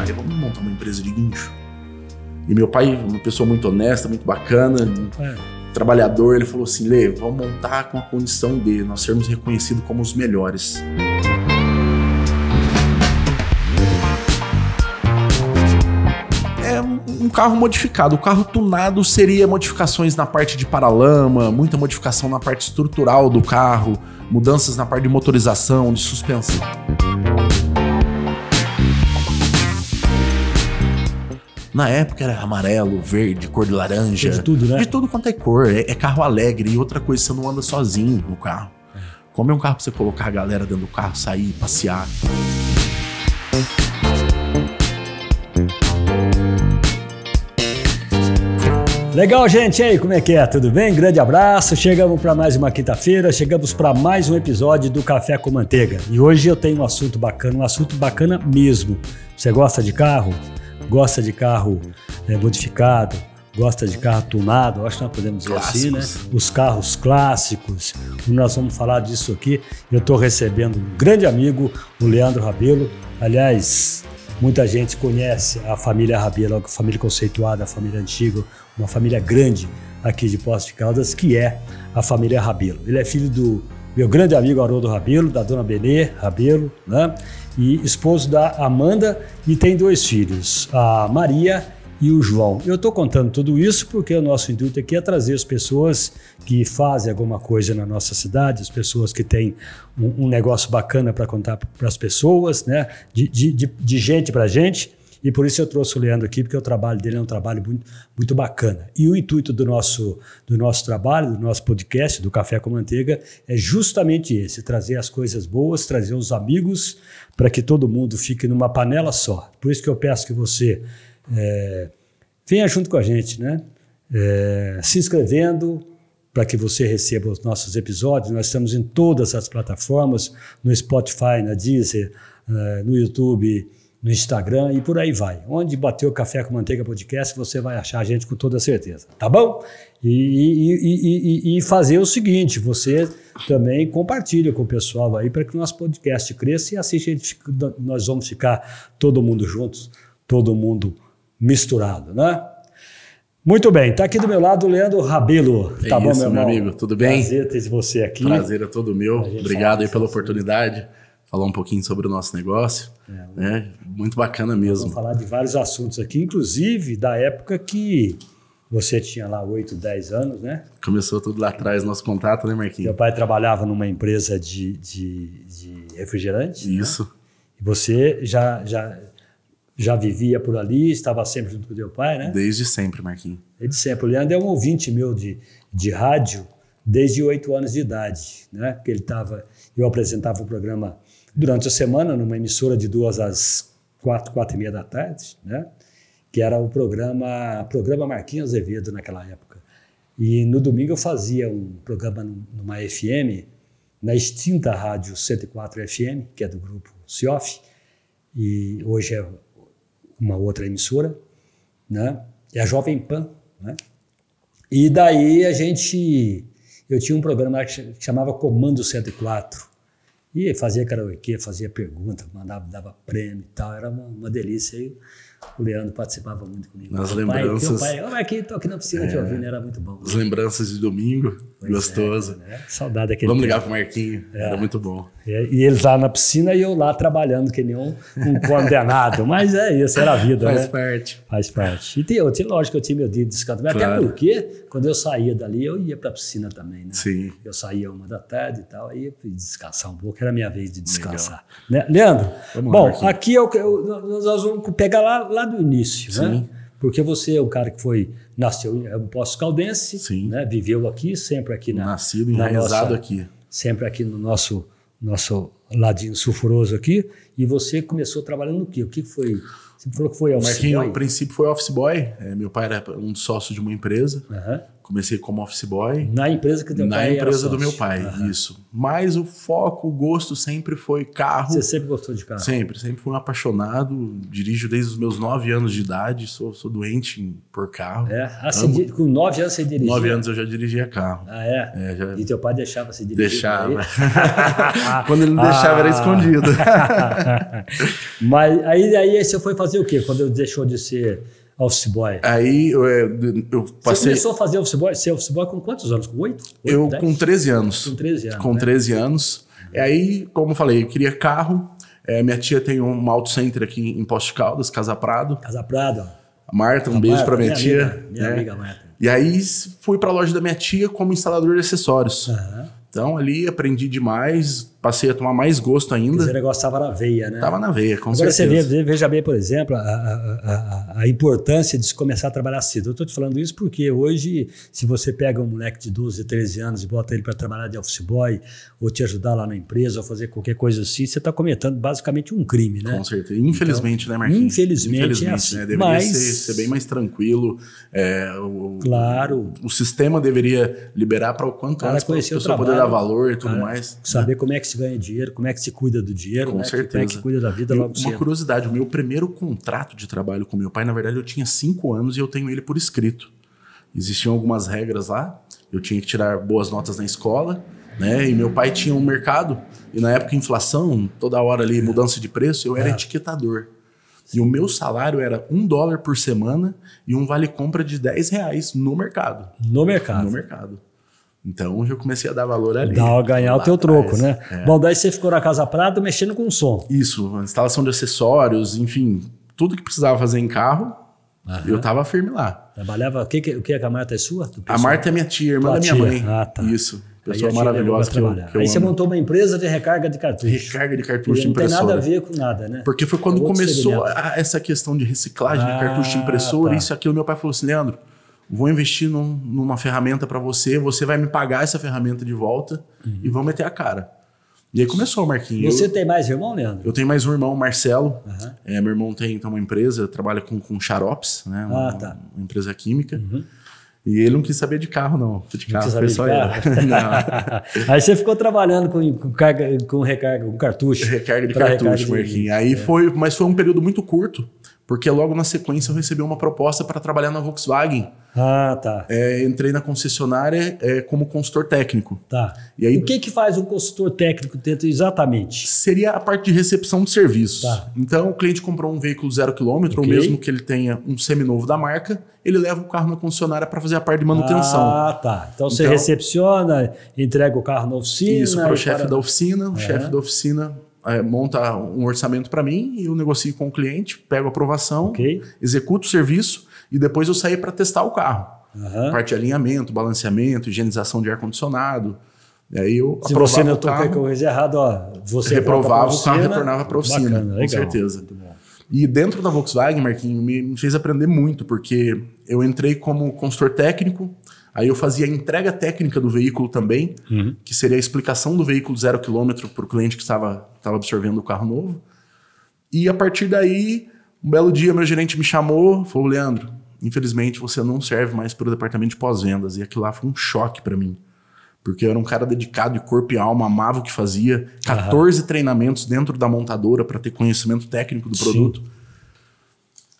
pai, vamos montar uma empresa de guincho. E meu pai, uma pessoa muito honesta, muito bacana, trabalhador, ele falou assim, Lê, vamos montar com a condição de nós sermos reconhecidos como os melhores. É um carro modificado. O carro tunado seria modificações na parte de paralama, muita modificação na parte estrutural do carro, mudanças na parte de motorização, de suspensão. Na época era amarelo, verde, cor de laranja. De tudo, né? De tudo quanto é cor. É carro alegre. E outra coisa, você não anda sozinho no carro. Como é um carro pra você colocar a galera dentro do carro, sair, passear. Legal, gente. E aí, como é que é? Tudo bem? Grande abraço. Chegamos para mais uma quinta-feira, chegamos para mais um episódio do Café com Manteiga. E hoje eu tenho um assunto bacana mesmo. Você gosta de carro? Gosta de carro modificado? Gosta de carro tunado? Acho que nós podemos dizer clássicos. Assim, né? Os carros clássicos. Nós vamos falar disso aqui. Eu estou recebendo um grande amigo, o Leandro Rabelo. Aliás, muita gente conhece a família Rabelo, a família conceituada, a família antiga, uma família grande aqui de Poços de Caldas, que é a família Rabelo. Ele é filho do meu grande amigo Haroldo Rabelo, da dona Benê Rabelo, né? E esposo da Amanda, e tem 2 filhos, a Maria e o João. Eu estou contando tudo isso porque o nosso intuito aqui é trazer as pessoas que fazem alguma coisa na nossa cidade, as pessoas que têm um negócio bacana para contar para as pessoas, né? De gente para gente. E por isso eu trouxe o Leandro aqui, porque o trabalho dele é um trabalho muito bacana. E o intuito do nosso trabalho, do nosso podcast, do Café com Manteiga, é justamente esse, trazer as coisas boas, trazer os amigos, para que todo mundo fique numa panela só. Por isso que eu peço que você venha junto com a gente, né? Se inscrevendo, para que você receba os nossos episódios. Nós estamos em todas as plataformas, no Spotify, na Deezer, no YouTube, no Instagram e por aí vai. Onde bateu o Café com Manteiga Podcast, você vai achar a gente com toda certeza, tá bom? E fazer o seguinte, você também compartilha com o pessoal aí para que o nosso podcast cresça e assim nós vamos ficar todo mundo juntos, todo mundo misturado, né? Muito bem, tá aqui do meu lado o Leandro Rabelo. Tá bom, meu amigo? Tudo bem? Prazer ter você aqui. Prazer é todo meu. Obrigado aí pela oportunidade. Falar um pouquinho sobre o nosso negócio. Muito bacana mesmo. Vamos falar de vários assuntos aqui, inclusive da época que você tinha lá 8, 10 anos, né? Começou tudo lá atrás, nosso contato, né, Marquinhos? Seu pai trabalhava numa empresa de refrigerante. Isso. Né? E você já vivia por ali, estava sempre junto com o teu pai, né? Desde sempre, Marquinhos. Desde sempre. O Leandro é um ouvinte meu de rádio desde 8 anos de idade, né? Porque eu apresentava o programa durante a semana, numa emissora de 2 às 4h30 da tarde, né? Que era o programa Marquinhos Azevedo naquela época. E no domingo eu fazia um programa numa FM, na extinta rádio 104 FM, que é do grupo CIOF, e hoje é uma outra emissora, né? É a Jovem Pan, né? E daí eu tinha um programa que chamava Comando 104, e fazia karaokê, fazia pergunta, dava prêmio e tal, era uma delícia. E o Leandro participava muito comigo. Nas lembranças. Meu pai, tô aqui na piscina te ouvindo, era muito bom. As lembranças de domingo, gostoso. Saudade daquele Vamos tempo. ligar pro Marquinhos, era muito bom. E eles lá na piscina e eu lá trabalhando que nem um condenado. Mas é isso, era a vida, Faz né? parte. Faz parte. E lógico que eu tinha meu dia de descanso. Mas claro. Até porque, quando eu saía dali, eu ia pra piscina também, né? Sim. Eu saía 1 da tarde e tal, aí eu fui descansar um pouco, era a minha vez de descansar. Né? Leandro, bom, aqui nós vamos pegar lá do início, sim, né? Porque você é um cara que nasceu em Poços Caldense, sim, né? Viveu aqui, sempre aqui nascido, enraizado aqui. Sempre aqui no nosso ladinho sulfuroso aqui. E você começou trabalhando no quê? O que foi? Você falou que foi office Marquinhos, boy? no princípio foi office boy. Meu pai era um sócio de uma empresa. Uhum. Comecei como office boy. Na empresa que teu pai era Na empresa sócio. do meu pai, isso. Mas o foco, o gosto sempre foi carro. Você sempre gostou de carro? Sempre fui um apaixonado. Dirijo desde os meus 9 anos de idade. Sou doente por carro. Com 9 anos você dirigia? 9 anos eu já dirigia carro. Ah, é? Já... E teu pai deixava você dirigir? Deixava. Quando ele não deixava, chave era escondida. Mas aí você foi fazer o quê quando deixou de ser office boy? Aí eu passei... Você começou a fazer ser office boy com quantos anos? Com 8? Eu com 13 anos. Com 13 anos. Com 13 anos. E aí, como eu falei, eu queria carro. Minha tia tem um auto center aqui em Poços de Caldas, Casa Prado. Casa Prado. A Marta, um beijo pra minha tia. Minha amiga Marta. E aí fui pra loja da minha tia como instalador de acessórios. Aham. Então ali aprendi demais, passei a tomar mais gosto ainda. Esse negócio estava na veia, né? Tava na veia, com Agora certeza. você veja bem, por exemplo, a importância de se começar a trabalhar cedo. Eu estou te falando isso porque hoje, se você pega um moleque de 12, 13 anos e bota ele para trabalhar de office boy, ou te ajudar lá na empresa, ou fazer qualquer coisa assim, você está cometendo basicamente um crime, né? Com certeza. Infelizmente, então, né, Marquinhos? Infelizmente é assim. Né? Deveria ser bem mais tranquilo. Claro. O sistema deveria liberar para o quanto antes para a pessoa poder dar valor e tudo mais. Saber como é que se ganha dinheiro, como é que se cuida do dinheiro, com certeza. Como é que cuida da vida logo cedo. Uma curiosidade, o meu primeiro contrato de trabalho com meu pai, na verdade, eu tinha 5 anos e eu tenho ele por escrito. Existiam algumas regras lá, eu tinha que tirar boas notas na escola, né? E meu pai tinha um mercado, e na época inflação, toda hora ali mudança de preço, eu era etiquetador. E o meu salário era $1 por semana e um vale-compra de R$10 no mercado. No mercado. No mercado. Então, eu comecei a dar valor ali. Ganhar o teu troco, né? Bom, daí você ficou na Casa Prado mexendo com som. Isso, instalação de acessórios, enfim, tudo que precisava fazer em carro, eu tava firme lá. Trabalhava, o que a Marta é sua? A Marta é minha tia, irmã da minha mãe. Tá. Isso, pessoa maravilhosa que eu Aí você montou uma empresa de recarga de cartucho. Recarga de cartucho de Não impressora. tem nada a ver com nada, né? Porque foi quando começou essa questão de reciclagem de cartucho de impressora, isso e aquilo, meu pai falou assim, Leandro, vou investir numa ferramenta para você, você vai me pagar essa ferramenta de volta e vamos meter a cara. E aí começou, Marquinhos. Você tem mais irmão, Leandro? Eu tenho mais um irmão, Marcelo. Meu irmão tem uma empresa, trabalha com xaropes, né? Uma empresa química. E ele não quis saber de carro, não. De carro, foi só ele. Aí você ficou trabalhando com recarga, com cartucho. Recarga de cartucho, Marquinhos. Aí mas foi um período muito curto, porque logo na sequência eu recebi uma proposta para trabalhar na Volkswagen. Entrei na concessionária como consultor técnico. E aí, o que faz um consultor técnico dentro exatamente? Seria a parte de recepção de serviços. Então, o cliente comprou um veículo 0 km, ou mesmo que ele tenha um seminovo da marca, ele leva o carro na concessionária para fazer a parte de manutenção. Então, você recepciona, entrega o carro na oficina. Isso, para o chefe da oficina. O chefe da oficina monta um orçamento para mim e eu negocio com o cliente, pego a aprovação, executo o serviço e depois eu saio para testar o carro. Parte de alinhamento, balanceamento, higienização de ar-condicionado. E aí eu se você notou que coisa errada, você reprovava o carro e retornava para a oficina. Bacana, com certeza. E dentro da Volkswagen, Marquinhos, me fez aprender muito, porque eu entrei como consultor técnico, aí eu fazia a entrega técnica do veículo também, que seria a explicação do veículo 0 km para o cliente que estava absorvendo o carro novo. E a partir daí, um belo dia, meu gerente me chamou, falou, Leandro, infelizmente você não serve mais para o departamento de pós-vendas. E aquilo lá foi um choque para mim. Porque eu era um cara dedicado de corpo e alma, amava o que fazia. 14 treinamentos dentro da montadora para ter conhecimento técnico do produto.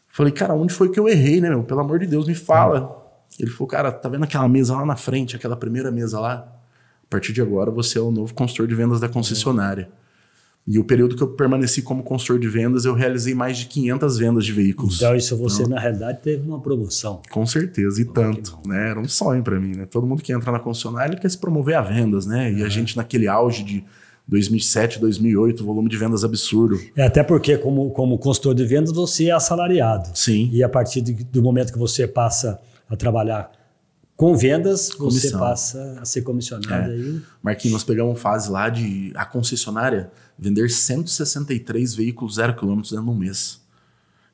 Falei, cara, onde foi que eu errei, né, meu? Pelo amor de Deus, me fala. Ele falou, cara, tá vendo aquela mesa lá na frente, aquela primeira mesa lá? A partir de agora você é o novo consultor de vendas da concessionária. E o período que eu permaneci como consultor de vendas, eu realizei mais de 500 vendas de veículos. Então isso você, na realidade, teve uma promoção. Com certeza, e tanto. Né? Era um sonho para mim. Né? Todo mundo que entra na concessionária quer se promover a vendas. Né? E a gente naquele auge de 2007, 2008, volume de vendas absurdo. Até porque como consultor de vendas você é assalariado. Sim. E a partir do momento que você passa a trabalhar com vendas, você passa a ser comissionado. Aí. Marquinhos, nós pegamos uma fase lá de a concessionária vender 163 veículos 0 km dentro de um mês.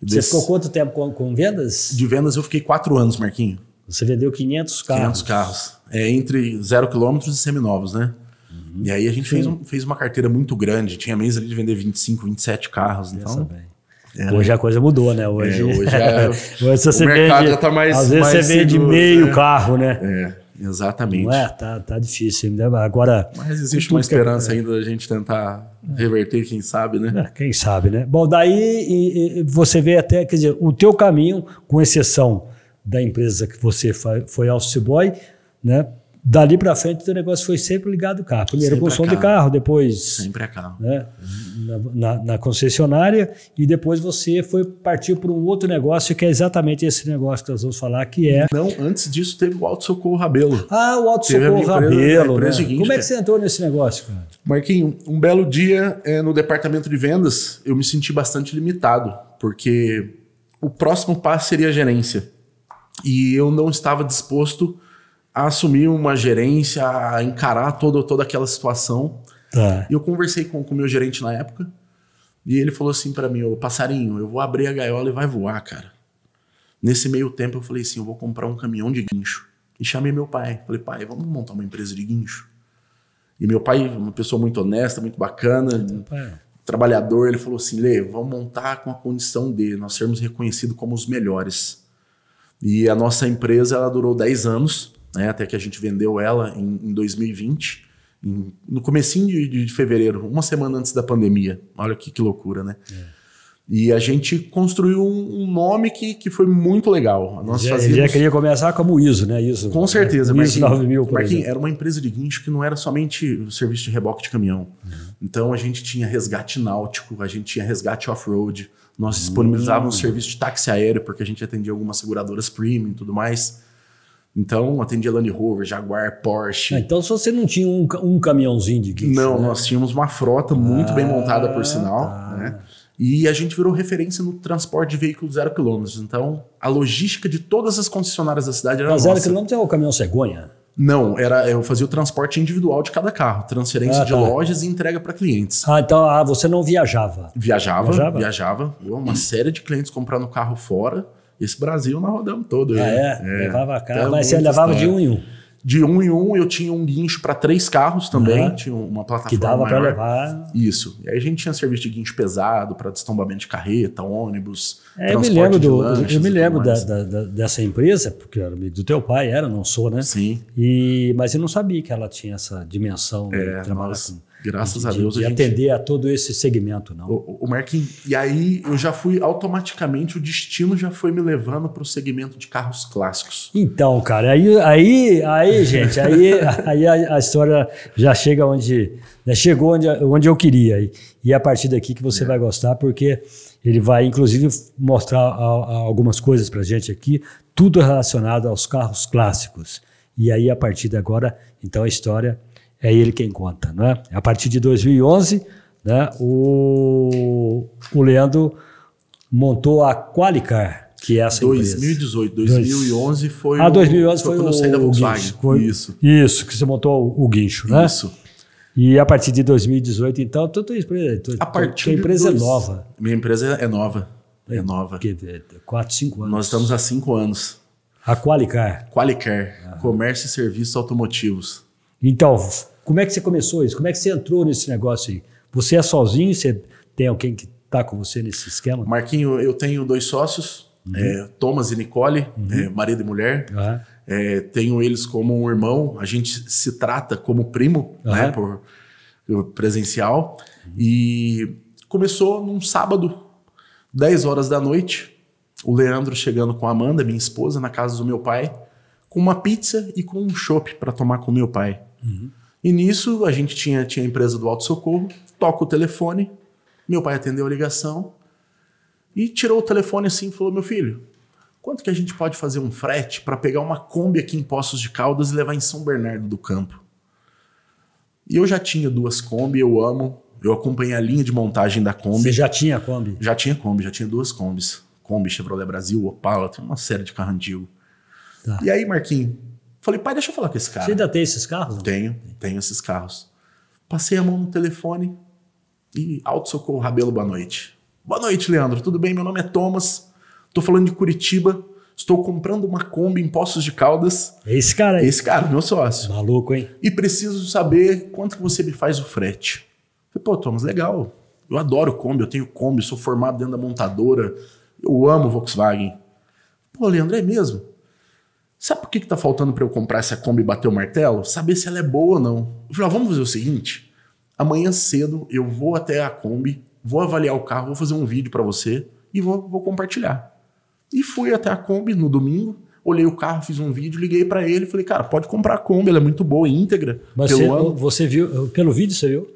Você ficou quanto tempo com vendas? De vendas eu fiquei 4 anos, Marquinhos. Você vendeu 500 carros? 500 carros. Entre 0 km e seminovos, né? E aí a gente fez uma carteira muito grande. Tinha mês ali de vender 25, 27 carros. Então, hoje a coisa mudou, né? Hoje hoje você o mercado vende, já tá mais às vezes mais você vende meio carro, né? Exatamente. Não tá difícil ainda. Agora, mas existe uma esperança ainda da gente tentar reverter, quem sabe, né? Quem sabe, né? Bom, daí você vê até, quer dizer, o teu caminho, com exceção da empresa que você foi office boy, né? Dali para frente o negócio foi sempre ligado ao carro. Primeiro Sempre com som a de carro. carro, depois Sempre é carro. né, na concessionária, e depois você partiu para um outro negócio que é exatamente esse negócio que nós vamos falar, que é... Não, antes disso teve o Auto Socorro Rabelo. Ah, o Auto Teve a Socorro minha empresa, Rabelo, a empresa né? seguinte, Como é que cara. você entrou nesse negócio, cara? Marquinho, um belo dia no departamento de vendas, eu me senti bastante limitado, porque o próximo passo seria a gerência. E eu não estava disposto a assumir uma gerência, a encarar toda aquela situação. Tá. E eu conversei com o meu gerente na época, e ele falou assim pra mim: ô passarinho, eu vou abrir a gaiola e vai voar, cara. Nesse meio tempo eu falei assim: eu vou comprar um caminhão de guincho. E chamei meu pai. Falei: pai, vamos montar uma empresa de guincho? E meu pai, uma pessoa muito honesta, muito bacana, trabalhador, ele falou assim: Lê, vamos montar com a condição de nós sermos reconhecidos como os melhores. E a nossa empresa, ela durou 10 anos, né, até que a gente vendeu ela em 2020, no comecinho de fevereiro, uma semana antes da pandemia. Olha que loucura, né? E a gente construiu um nome que foi muito legal. Nós Ele já queria começar como ISO, né? ISO, com certeza, ISO 9000, Marquinhos, era uma empresa de guincho que não era somente o serviço de reboque de caminhão. Então a gente tinha resgate náutico, a gente tinha resgate off-road, nós disponibilizávamos serviço de táxi aéreo, porque a gente atendia algumas seguradoras premium e tudo mais. Então atendia Land Rover, Jaguar, Porsche. Então se você não tinha um caminhãozinho de guincho, não, né? nós tínhamos uma frota muito bem montada, por sinal, né? E a gente virou referência no transporte de veículos 0 km. Então, a logística de todas as concessionárias da cidade era nossa. 0 km é o caminhão cegonha? Não, eu fazia o transporte individual de cada carro, transferência de lojas e entrega para clientes. Então você não viajava? Viajava. Uma série de clientes comprando carro fora. Esse Brasil nós rodamos todo. Levava carro, mas você levava de um em um? De um em um, eu tinha um guincho para 3 carros também, tinha uma plataforma que dava para maior. levar. Isso. E aí a gente tinha serviço de guincho pesado para destombamento de carreta, ônibus, eu me lembro, de eu me lembro dessa empresa, porque eu era amigo do teu pai, não sou, né? Sim. Mas eu não sabia que ela tinha essa dimensão de trabalhar graças a Deus, de atender a todo esse segmento, não? O Marquinhos, e aí eu já fui automaticamente, o destino já foi me levando para o segmento de carros clássicos. Então, cara, aí gente, aí a história já chega chegou onde eu queria. E é a partir daqui que você vai gostar, porque ele vai, inclusive, mostrar algumas coisas pra gente aqui, tudo relacionado aos carros clássicos. E aí, a partir de agora, então a história é ele quem conta, né? A partir de 2011, né, o Leandro montou a Qualicar, que é essa 2018, 2011 foi 2011 foi quando eu saí da Volkswagen. Isso, que você montou o guincho, né? Isso. E a partir de 2018, então, tua empresa é nova. Minha empresa é nova. É nova. 4, 5 anos. Nós estamos há 5 anos. A Qualicar. Comércio e serviços automotivos. Então, como é que você começou isso? Como é que você entrou nesse negócio aí? Você é sozinho? Você tem alguém que está com você nesse esquema? Marquinho, eu tenho 2 sócios, Thomas e Nicole, marido e mulher. Tenho eles como um irmão, a gente se trata como primo, né, por presencial. E começou num sábado, 10 horas da noite, o Leandro chegando com a Amanda, minha esposa, na casa do meu pai, com uma pizza e com um chopp para tomar com meu pai. E nisso a gente tinha a empresa do Auto Socorro, toca o telefone, meu pai atendeu a ligação e tirou o telefone assim e falou: meu filho, quanto que a gente pode fazer um frete para pegar uma Kombi aqui em Poços de Caldas e levar em São Bernardo do Campo? E eu já tinha 2 Kombi, eu acompanhei a linha de montagem da Kombi. Você já tinha Kombi? Já tinha Kombi, já tinha 2 Kombis. Kombi, Chevrolet Brasil, Opala, tem uma série de carro antigo. Tá. E aí, Marquinhos, falei: pai, deixa eu falar com esse cara. Você ainda tem esses carros? Não? Tenho esses carros. Passei a mão no telefone e Auto Socorro Rabelo, boa noite. Boa noite, Leandro, tudo bem? Meu nome é Thomas, tô falando de Curitiba, estou comprando uma Kombi em Poços de Caldas. É esse cara aí? Esse cara, meu sócio. Maluco, hein? E preciso saber quanto que você me faz o frete. Falei: pô, Thomas, legal. Eu adoro Kombi, eu tenho Kombi, sou formado dentro da montadora, eu amo Volkswagen. Pô, Leandro, é mesmo? Sabe por que tá faltando para eu comprar essa Kombi e bater o martelo? Saber se ela é boa ou não. Eu falei: vamos fazer o seguinte, amanhã cedo eu vou até a Kombi, vou avaliar o carro, vou fazer um vídeo para você e vou compartilhar. E fui até a Kombi no domingo, olhei o carro, fiz um vídeo, liguei para ele, falei, cara, pode comprar a Kombi, ela é muito boa, íntegra. Mas você viu, pelo vídeo você viu?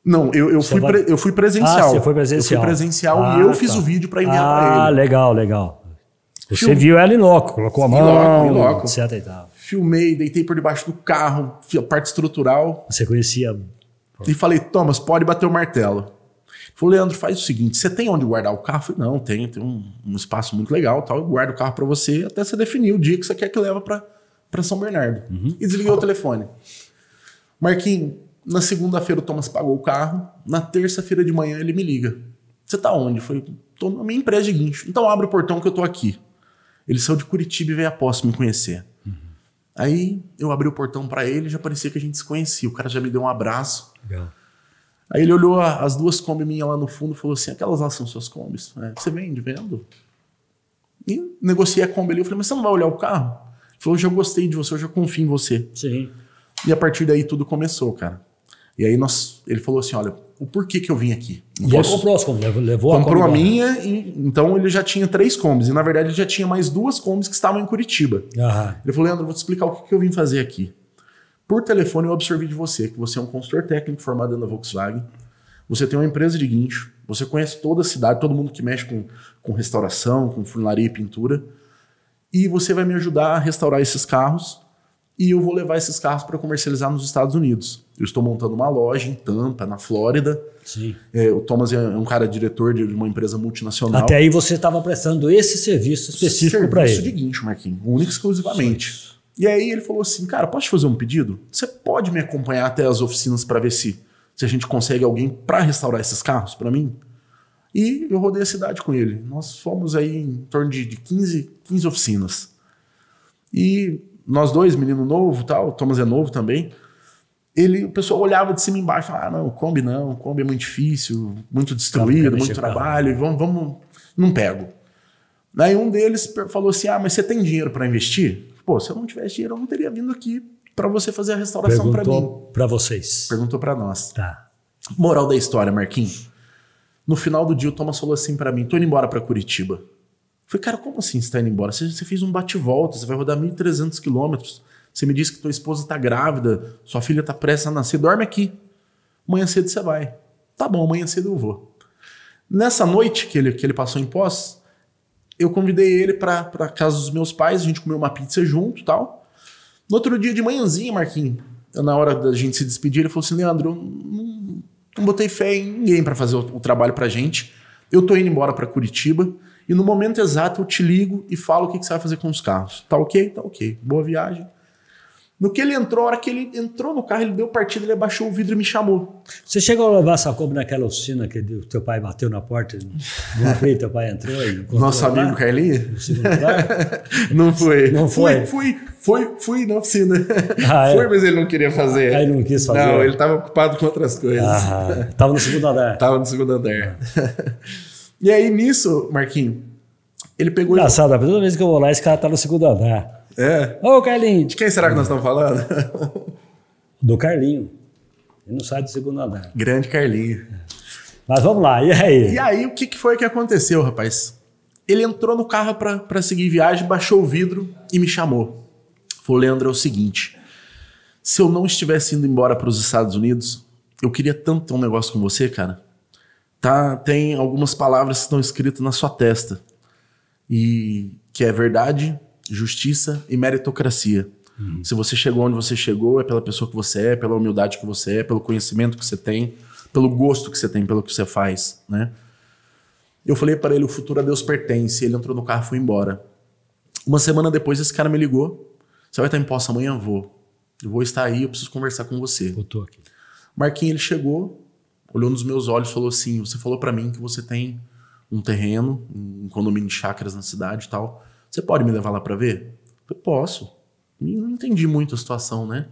Não, eu fui presencial. Você foi presencial. Eu fui presencial e eu fiz o vídeo para enviar para ele. Legal. Você viu ela em loco, colocou a mão, etc e tal. Filmei, deitei por debaixo do carro, a parte estrutural. Você conhecia... E falei, Thomas, pode bater o martelo. Ele falou, Leandro, faz o seguinte, você tem onde guardar o carro? Eu falei, não, tem um espaço muito legal, tal, eu guardo o carro para você até você definir o dia que você quer que leva para São Bernardo. E desliguei o telefone. Marquinhos, na segunda-feira o Thomas pagou o carro, na terça-feira de manhã ele me liga. Você tá onde? Eu falei, tô na minha empresa de guincho. Então abre o portão que eu tô aqui. Ele saiu de Curitiba e veio a Poço me conhecer. Aí eu abri o portão para ele, já parecia que a gente se conhecia. O cara já me deu um abraço. Legal. Aí ele olhou as duas Kombi minhas lá no fundo e falou assim, aquelas lá são suas Kombis? Você vende, vendo? E negociei a Kombi ali. Eu falei, mas você não vai olhar o carro? Ele falou, eu já gostei de você, eu já confio em você. Sim. E a partir daí tudo começou, cara. E aí ele falou assim, olha, o porquê que eu vim aqui? E ele comprou as Kombis, levou a Kombi. Comprou a minha, então ele já tinha 3 Kombis. E na verdade ele já tinha mais 2 Kombis que estavam em Curitiba. Ele falou, Leandro, eu vou te explicar o que eu vim fazer aqui. Por telefone eu absorvi de você, que você é um consultor técnico formado dentro da Volkswagen. Você tem uma empresa de guincho. Você conhece toda a cidade, todo mundo que mexe com restauração, com funilaria e pintura. E você vai me ajudar a restaurar esses carros. E eu vou levar esses carros para comercializar nos Estados Unidos. Eu estou montando uma loja em Tampa, na Flórida. Sim. O Thomas é um cara diretor de uma empresa multinacional. Até aí você estava prestando esse serviço específico para ele. Serviço de guincho, Marquinhos. Único e exclusivamente. E aí ele falou assim, cara, posso te fazer um pedido? Você pode me acompanhar até as oficinas para ver se a gente consegue alguém para restaurar esses carros para mim? E eu rodei a cidade com ele. Nós fomos aí em torno de 15 oficinas. E... nós dois, menino novo e tal, o Thomas é novo também, o pessoal olhava de cima e embaixo e falava, Kombi é muito difícil, muito destruído, muito trabalho, vamos, não pego. Daí um deles falou assim, mas você tem dinheiro para investir? Pô, se eu não tivesse dinheiro, eu não teria vindo aqui para você fazer a restauração para mim. Perguntou para vocês. Perguntou para nós. Tá. Moral da história, Marquinhos. No final do dia, o Thomas falou assim para mim, tô indo embora para Curitiba. Falei, cara, como assim você tá indo embora? Você fez um bate-volta, você vai rodar 1.300 quilômetros. Você me disse que tua esposa tá grávida, sua filha tá prestes a nascer, dorme aqui. Amanhã cedo você vai. Tá bom, amanhã cedo eu vou. Nessa noite que ele passou em Poços, eu convidei ele pra casa dos meus pais, a gente comeu uma pizza junto e tal. No outro dia de manhãzinha, Marquinhos, na hora da gente se despedir, ele falou assim, Leandro, eu não botei fé em ninguém pra fazer o trabalho pra gente. Eu tô indo embora pra Curitiba. E no momento exato eu te ligo e falo o que você vai fazer com os carros. Tá ok? Tá ok. Boa viagem. No que ele entrou, a hora que ele entrou no carro, ele deu partida, ele abaixou o vidro e me chamou. Você chegou a levar essa Kombi naquela oficina que o teu pai bateu na porta? Não foi? Teu pai entrou e... Nosso amigo Carlinhos? Não foi. Não foi? Fui na oficina. Foi, mas ele não queria fazer. Aí não quis fazer. Não, ele estava ocupado com outras coisas. Tava no segundo andar. Tava no segundo andar. E aí, nisso, Marquinhos, ele pegou... Engraçado, toda vez que eu vou lá, esse cara tá no segundo andar. Ô, Carlinhos! De quem será que nós estamos falando? Do Carlinho. Ele não sai do segundo andar. Grande Carlinho. Mas vamos lá, e aí? E aí, o que foi que aconteceu, rapaz? Ele entrou no carro pra seguir viagem, baixou o vidro e me chamou. Falou, Leandro, é o seguinte, se eu não estivesse indo embora para os Estados Unidos, eu queria tanto ter um negócio com você, cara. Tem algumas palavras que estão escritas na sua testa. E que é verdade, justiça e meritocracia. Se você chegou onde você chegou, é pela pessoa que você é, pela humildade que você é, pelo conhecimento que você tem, pelo gosto que você tem, pelo que você faz, né? Eu falei para ele, o futuro a Deus pertence. Ele entrou no carro e foi embora. Uma semana depois, esse cara me ligou. Você vai estar em Poços amanhã? Vou. Eu vou estar aí, eu preciso conversar com você. Eu tô aqui. Marquinhos, ele chegou, olhou nos meus olhos e falou assim, você falou para mim que você tem um terreno, um condomínio de chácaras na cidade e tal. Você pode me levar lá para ver? Eu posso. E não entendi muito a situação, né?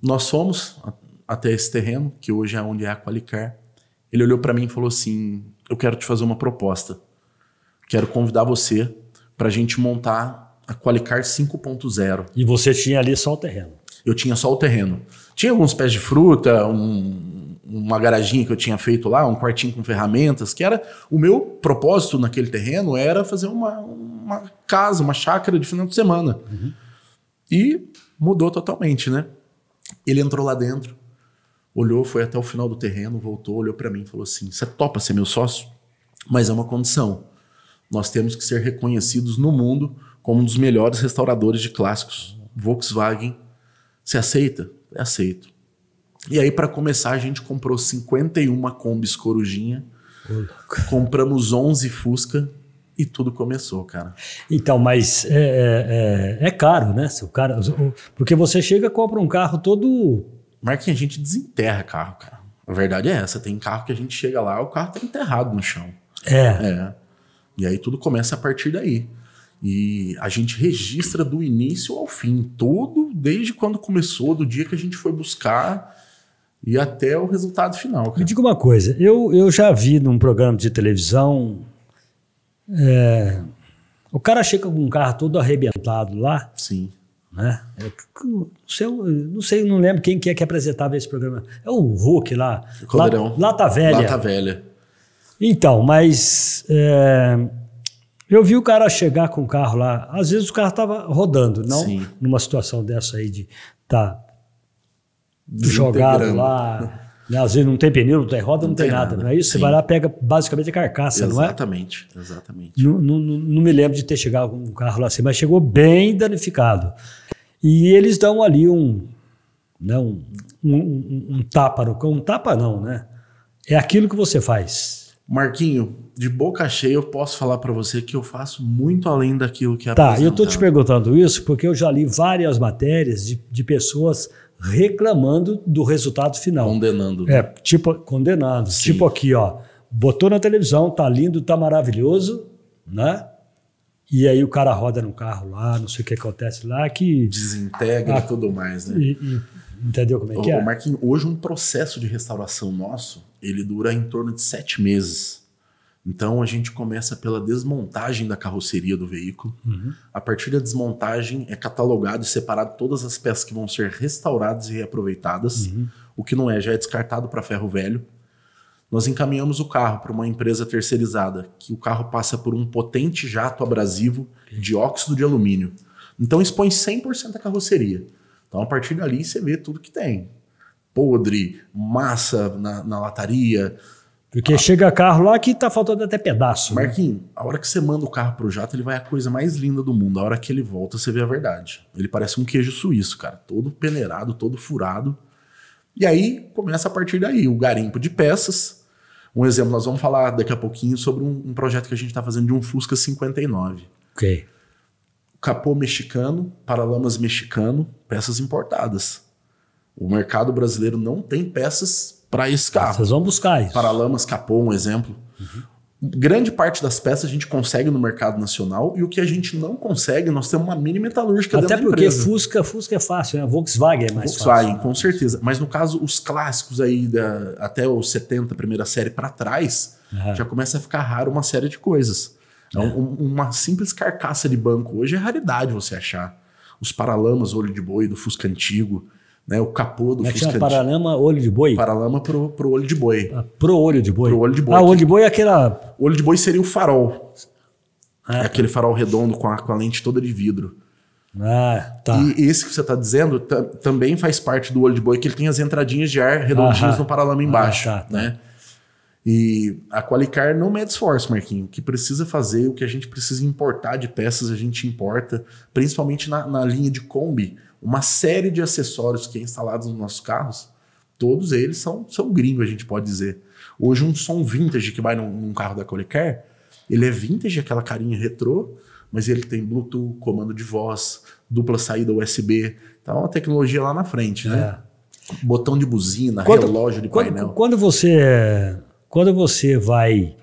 Nós fomos até esse terreno, que hoje é onde é a Qualicar. Ele olhou para mim e falou assim, eu quero te fazer uma proposta. Quero convidar você para a gente montar a Qualicar 5.0. E você tinha ali só o terreno? Eu tinha só o terreno. Tinha alguns pés de fruta, um uma garaginha que eu tinha feito lá, um quartinho com ferramentas, que era... O meu propósito naquele terreno era fazer uma casa, uma chácara de final de semana. Uhum. E mudou totalmente, né? Ele entrou lá dentro, olhou, foi até o final do terreno, voltou, olhou para mim e falou assim, você topa ser meu sócio? Mas é uma condição. Nós temos que ser reconhecidos no mundo como um dos melhores restauradores de clássicos. Volkswagen, você aceita? Eu aceito. E aí, para começar, a gente comprou 51 Kombis Corujinha, compramos 11 Fusca e tudo começou, cara. Então, mas é caro, né? Porque você chega e compra um carro todo... Marquinhos, a gente desenterra carro, cara. A verdade é essa. Tem carro que a gente chega lá, o carro tá enterrado no chão. E aí tudo começa a partir daí. E a gente registra do início ao fim, tudo desde quando começou, do dia que a gente foi buscar e até o resultado final. Cara. Me diga uma coisa, eu já vi num programa de televisão, o cara chega com um carro todo arrebentado lá. Sim. Né? Não lembro quem que apresentava esse programa. É o Hulk lá. Lata Velha. Lata Velha. Então, mas eu vi o cara chegar com o carro lá. Às vezes o carro estava rodando, não Sim. numa situação dessa aí de estar jogado lá. Né? Às vezes não tem pneu, não tem roda, não tem nada. Não é isso? Sim. Você vai lá e pega basicamente a carcaça, Exatamente, não é? Exatamente. Não me lembro de ter chegado com um carro lá assim, mas chegou bem danificado. E eles dão ali um tapa no cão. Um tapa não, né? É aquilo que você faz. Marquinho, de boca cheia eu posso falar para você que eu faço muito além daquilo que é apresentado. Tá, eu tô te perguntando isso porque eu já li várias matérias de pessoas reclamando do resultado final. Condenando. Né? Condenando. Sim. Tipo aqui, ó, botou na televisão, tá lindo, tá maravilhoso, né? E aí o cara roda no carro lá, não sei o que acontece lá, que... Desintegra e tudo mais, né? Entendeu como é que é? Marquinhos, hoje um processo de restauração nosso, ele dura em torno de 7 meses. Então a gente começa pela desmontagem da carroceria do veículo. Uhum. A partir da desmontagem é catalogado e separado todas as peças que vão ser restauradas e reaproveitadas. Uhum. O que não é, já é descartado para ferro velho. Nós encaminhamos o carro para uma empresa terceirizada, que o carro passa por um potente jato abrasivo de óxido de alumínio. Então expõe 100% a carroceria. Então a partir dali você vê tudo que tem. Podre, massa na lataria. Porque chega carro lá que tá faltando até pedaço. Marquinhos, a hora que você manda o carro pro jato, ele vai a coisa mais linda do mundo. A hora que ele volta, você vê a verdade. Ele parece um queijo suíço, cara. Todo peneirado, todo furado. E aí começa a partir daí o garimpo de peças. Um exemplo, nós vamos falar daqui a pouquinho sobre um projeto que a gente está fazendo de um Fusca 59. Ok. Capô mexicano, paralamas mexicano, peças importadas. O mercado brasileiro não tem peças para esse carro. Vocês vão buscar isso. Paralamas, capô, um exemplo. Uhum. Grande parte das peças a gente consegue no mercado nacional e o que a gente não consegue, nós temos uma mini metalúrgica dentro da empresa. Até porque Fusca é fácil, né? Volkswagen é mais fácil. Volkswagen, com certeza. Mas no caso, os clássicos aí, até os 70, primeira série para trás, já começa a ficar raro uma série de coisas. Uma simples carcaça de banco hoje é raridade você achar. Os paralamas, olho de boi do Fusca antigo, né? O capô do Fusca antigo. Paralama, olho de boi? Paralama pro olho de boi. Pro olho de boi? Pro olho de boi. Ah, o olho de boi é aquela... O olho de boi seria o farol. É aquele farol redondo com a lente toda de vidro. Tá. E esse que você está dizendo também faz parte do olho de boi, que ele tem as entradinhas de ar redondinhas no paralama embaixo. Tá. Né? E a Qualicar não mede esforço, Marquinhos. O que precisa fazer, o que a gente precisa importar de peças, a gente importa, principalmente na linha de Kombi. Uma série de acessórios que é instalados nos nossos carros, todos eles são gringos, a gente pode dizer. Hoje um som vintage que vai num carro da Qualicar, ele é vintage, aquela carinha retrô, mas ele tem Bluetooth, comando de voz, dupla saída USB. Então é uma tecnologia lá na frente, né? Botão de buzina, relógio de painel. Quando você vai...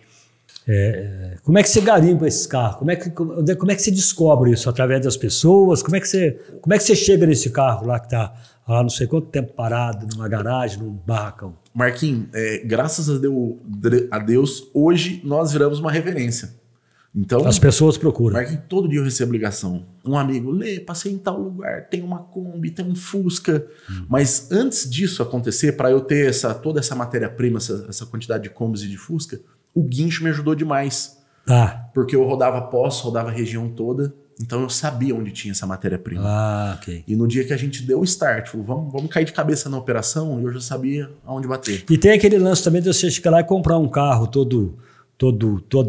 como é que você garimpa esses carros? Como é que você descobre isso? Através das pessoas? Como é que você chega nesse carro lá que está há não sei quanto tempo parado, numa garagem, num barracão? Marquinhos, graças a Deus, hoje nós viramos uma referência. Então, as pessoas procuram. Marquinhos, todo dia eu recebo ligação. Um amigo, Lê, passei em tal lugar, tem uma Kombi, tem um Fusca. Mas antes disso acontecer, para eu ter toda essa matéria-prima, essa quantidade de Kombis e de Fusca, o guincho me ajudou demais. Porque eu rodava Poço, rodava a região toda, então eu sabia onde tinha essa matéria-prima. Ok. E no dia que a gente deu o start, falou, vamos cair de cabeça na operação, eu já sabia aonde bater. E tem aquele lance também de você chegar lá e comprar um carro todo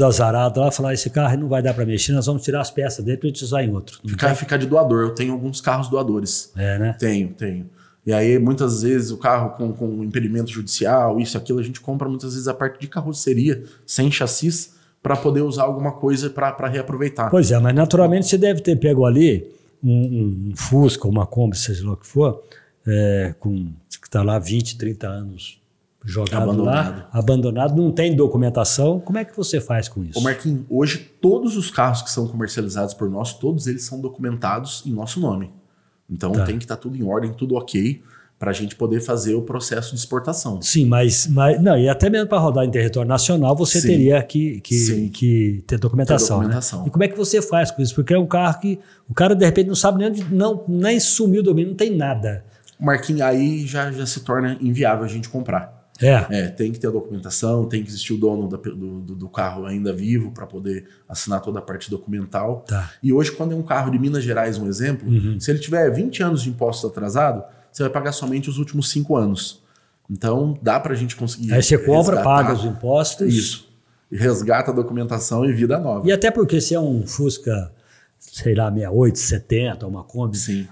azarado lá, falar, esse carro não vai dar para mexer, nós vamos tirar as peças dele para a gente usar em outro. Ficar de doador, eu tenho alguns carros doadores. Né? Tenho. E aí, muitas vezes, o carro com impedimento judicial, isso, aquilo, a gente compra muitas vezes a parte de carroceria, sem chassis, para poder usar alguma coisa para reaproveitar. Pois é, mas naturalmente você deve ter pego ali um Fusca, uma Kombi, seja lá o que for, que está lá 20, 30 anos jogado lá, abandonado, não tem documentação. Como é que você faz com isso? Ô Marquinhos, hoje todos os carros que são comercializados por nós, todos eles são documentados em nosso nome. Então tem que estar tudo em ordem, tudo ok, para a gente poder fazer o processo de exportação. Sim, mas não, e até mesmo para rodar em território nacional você teria que ter documentação. Né? E como é que você faz com isso? Porque é um carro que o cara de repente não sabe nem sumiu do domínio, não tem nada. Marquinhos, aí já se torna inviável a gente comprar. Tem que ter a documentação, tem que existir o dono do carro ainda vivo para poder assinar toda a parte documental. E hoje, quando é um carro de Minas Gerais, um exemplo, se ele tiver 20 anos de impostos atrasado, você vai pagar somente os últimos 5 anos. Então, dá para a gente conseguir. Aí você compra, paga os impostos. Isso. E resgata a documentação e vida nova. E até porque se é um Fusca, sei lá, 68, 70, uma Kombi,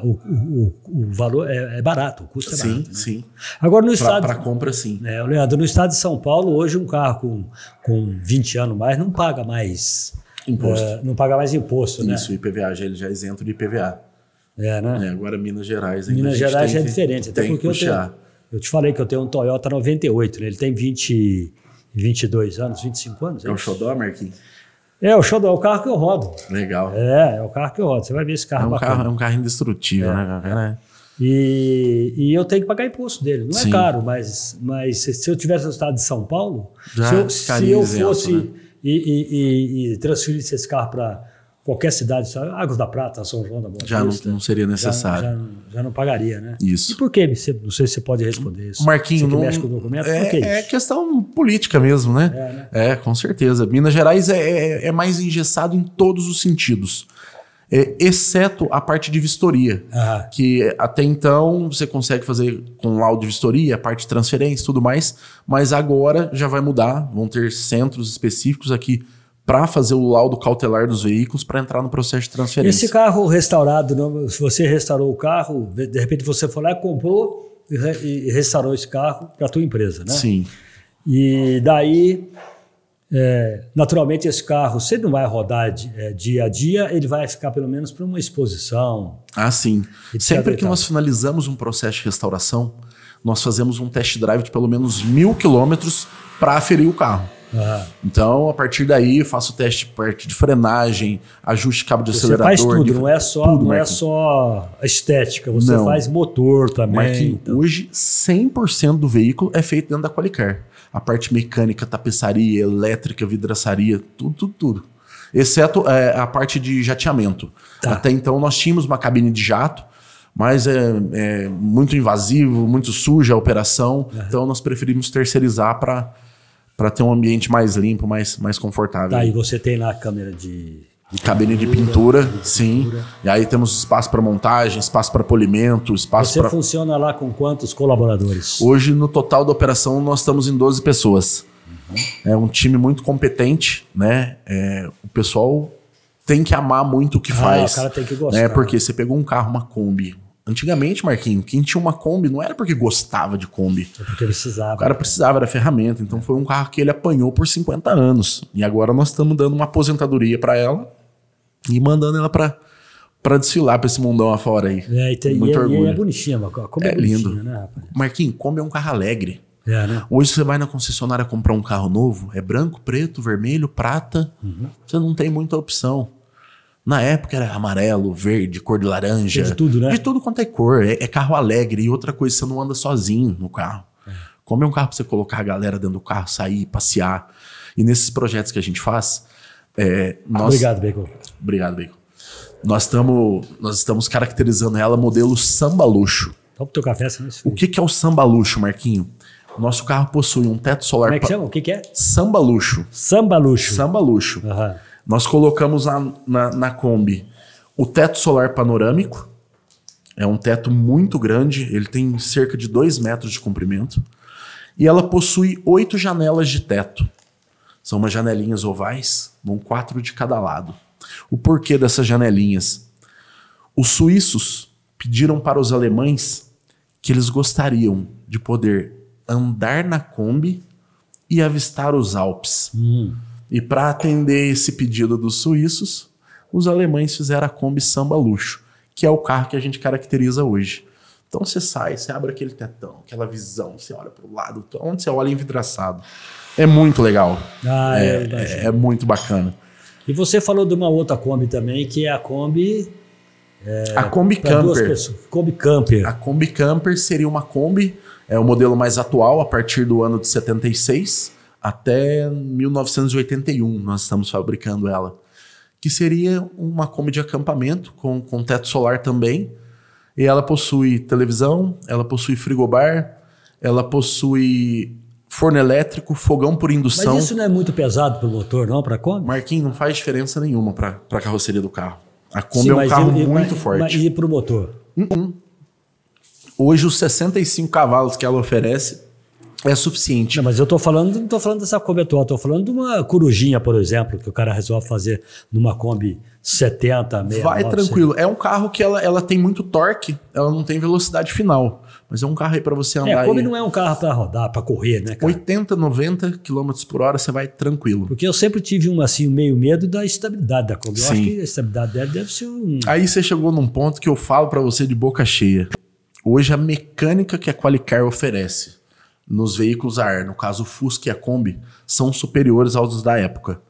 o valor é barato, o custo é barato. Sim. Agora no estado... Para compra, sim. Leandro, no estado de São Paulo, hoje um carro com 20 anos mais não paga mais imposto. Não paga mais imposto, né? Isso, IPVA, ele já é isento de IPVA. Né? Agora Minas Gerais ainda Minas Gerais já é diferente. Até porque eu te falei que eu tenho um Toyota 98, né? Ele tem 22 anos, 25 anos. É o xodó, Marquinhos? O xodó, é o carro que eu rodo. Legal. É o carro que eu rodo. Você vai ver esse carro bacana. É um carro indestrutível, né, cara? E eu tenho que pagar imposto dele. Não é caro, mas se eu tivesse no estado de São Paulo, se eu fosse e transferisse esse carro para qualquer cidade, Águas da Prata, São João da Boa Vista, não seria necessário. Já não pagaria, né? Isso. E por quê? Não sei se você pode responder isso. Marquinhos, você que mexe com o documento, por que isso? É questão política mesmo, né? Com certeza. Minas Gerais é mais engessado em todos os sentidos. Exceto a parte de vistoria, que até então você consegue fazer com laudo de vistoria, a parte de transferência e tudo mais, mas agora já vai mudar, vão ter centros específicos aqui para fazer o laudo cautelar dos veículos para entrar no processo de transferência. Esse carro restaurado, se você restaurou o carro, de repente você foi lá, comprou e restaurou esse carro para a tua empresa, né? Sim. E daí... naturalmente esse carro, se ele não vai rodar dia a dia, ele vai ficar pelo menos para uma exposição. Sim. Sempre que nós finalizamos um processo de restauração, nós fazemos um test drive de pelo menos 1.000 quilômetros para aferir o carro. Então, a partir daí, eu faço o teste de frenagem, ajuste de cabo de acelerador. Você faz tudo, não é só a estética, você faz motor também. Marquinhos, hoje 100% do veículo é feito dentro da Qualicar. A parte mecânica, tapeçaria, elétrica, vidraçaria, tudo. Exceto a parte de jateamento. Até então nós tínhamos uma cabine de jato, mas é muito invasivo, muito suja a operação. Então nós preferimos terceirizar para ter um ambiente mais limpo, mais confortável. E você tem lá a câmera de cabine de pintura, sim. E aí temos espaço para montagem, espaço para polimento, espaço para... Você funciona lá com quantos colaboradores? Hoje, no total da operação, nós estamos em 12 pessoas. É um time muito competente, né? O pessoal tem que amar muito o que faz. O cara tem que gostar. Porque você pegou um carro, uma Kombi. Antigamente, Marquinhos, quem tinha uma Kombi não era porque gostava de Kombi. É porque precisava. O cara precisava, era ferramenta. Então foi um carro que ele apanhou por 50 anos. E agora nós estamos dando uma aposentadoria para ela e mandando ela para desfilar para esse mundão afora aí. Muito orgulho. E é bonitinha, Kombi é lindo, né, rapaz? Marquinhos, Kombi é um carro alegre. Né? Hoje você vai na concessionária comprar um carro novo, é branco, preto, vermelho, prata. Você não tem muita opção. Na época era amarelo, verde, cor de laranja. De tudo, né? De tudo quanto é cor. É carro alegre. E outra coisa, você não anda sozinho no carro. Kombi é um carro para você colocar a galera dentro do carro, sair, passear. E nesses projetos que a gente faz, Obrigado, Bacon. Obrigado, Bacon. Nós estamos caracterizando ela modelo samba luxo. Toma o teu café, senão O que é o samba luxo, Marquinho? Nosso carro possui um teto solar... Como é que chama? O que é? Samba luxo. Samba luxo. Samba luxo. Uhum. Nós colocamos na Kombi o teto solar panorâmico. É um teto muito grande, ele tem cerca de 2 metros de comprimento. E ela possui 8 janelas de teto. São umas janelinhas ovais, vão 4 de cada lado. O porquê dessas janelinhas? Os suíços pediram para os alemães que eles gostariam de poder andar na Kombi e avistar os Alpes. E para atender esse pedido dos suíços, os alemães fizeram a Kombi Samba Luxo, que é o carro que a gente caracteriza hoje. Então você sai, você abre aquele tetão, aquela visão, você olha para o lado, onde você olha envidraçado. É muito legal. É muito bacana. E você falou de uma outra Kombi também, que é a Kombi... a Kombi Camper. Kombi Camper. A Kombi Camper seria uma Kombi, é o modelo mais atual, a partir do ano de 76 até 1981 nós estamos fabricando ela. Que seria uma Kombi de acampamento, com teto solar também. E ela possui televisão, ela possui frigobar, ela possui forno elétrico, fogão por indução. Mas isso não é muito pesado para o motor, não, para a Kombi? Marquinhos, não faz diferença nenhuma para a carroceria do carro. A Kombi é um carro muito forte. E para o motor? Hoje, os 65 cavalos que ela oferece é suficiente. Não, mas eu não tô falando dessa Kombi atual, estou falando de uma Corujinha, por exemplo, que o cara resolve fazer numa Kombi 70, 69. Vai tranquilo. É um carro que ela tem muito torque, ela não tem velocidade final. Mas é um carro aí para você andar. A Kombi não é um carro para rodar, para correr, né, cara? 80, 90 km por hora você vai tranquilo. Porque eu sempre tive meio medo da estabilidade da Kombi. Eu acho que a estabilidade dela deve ser Aí você chegou num ponto que eu falo para você de boca cheia. Hoje a mecânica que a Qualicar oferece nos veículos a ar, no caso o Fusca e a Kombi, são superiores aos da época.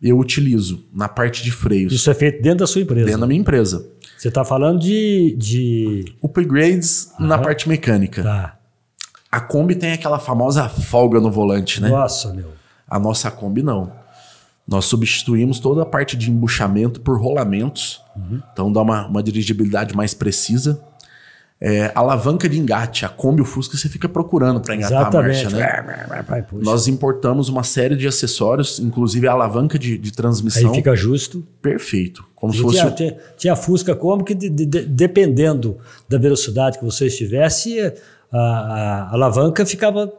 Eu utilizo na parte de freios. Isso é feito dentro da sua empresa? Dentro da minha empresa. Você está falando de... upgrades na parte mecânica. Tá. A Kombi tem aquela famosa folga no volante, né? Nossa, meu. A nossa Kombi não. Nós substituímos toda a parte de embuchamento por rolamentos. Então dá uma dirigibilidade mais precisa. Alavanca de engate. A Kombi e o Fusca você fica procurando para engatar a marcha, né? Nós importamos uma série de acessórios, inclusive a alavanca de transmissão. Aí fica justo. Perfeito. Como se fosse... Tinha Fusca Kombi que, dependendo da velocidade que você estivesse, a alavanca ficava...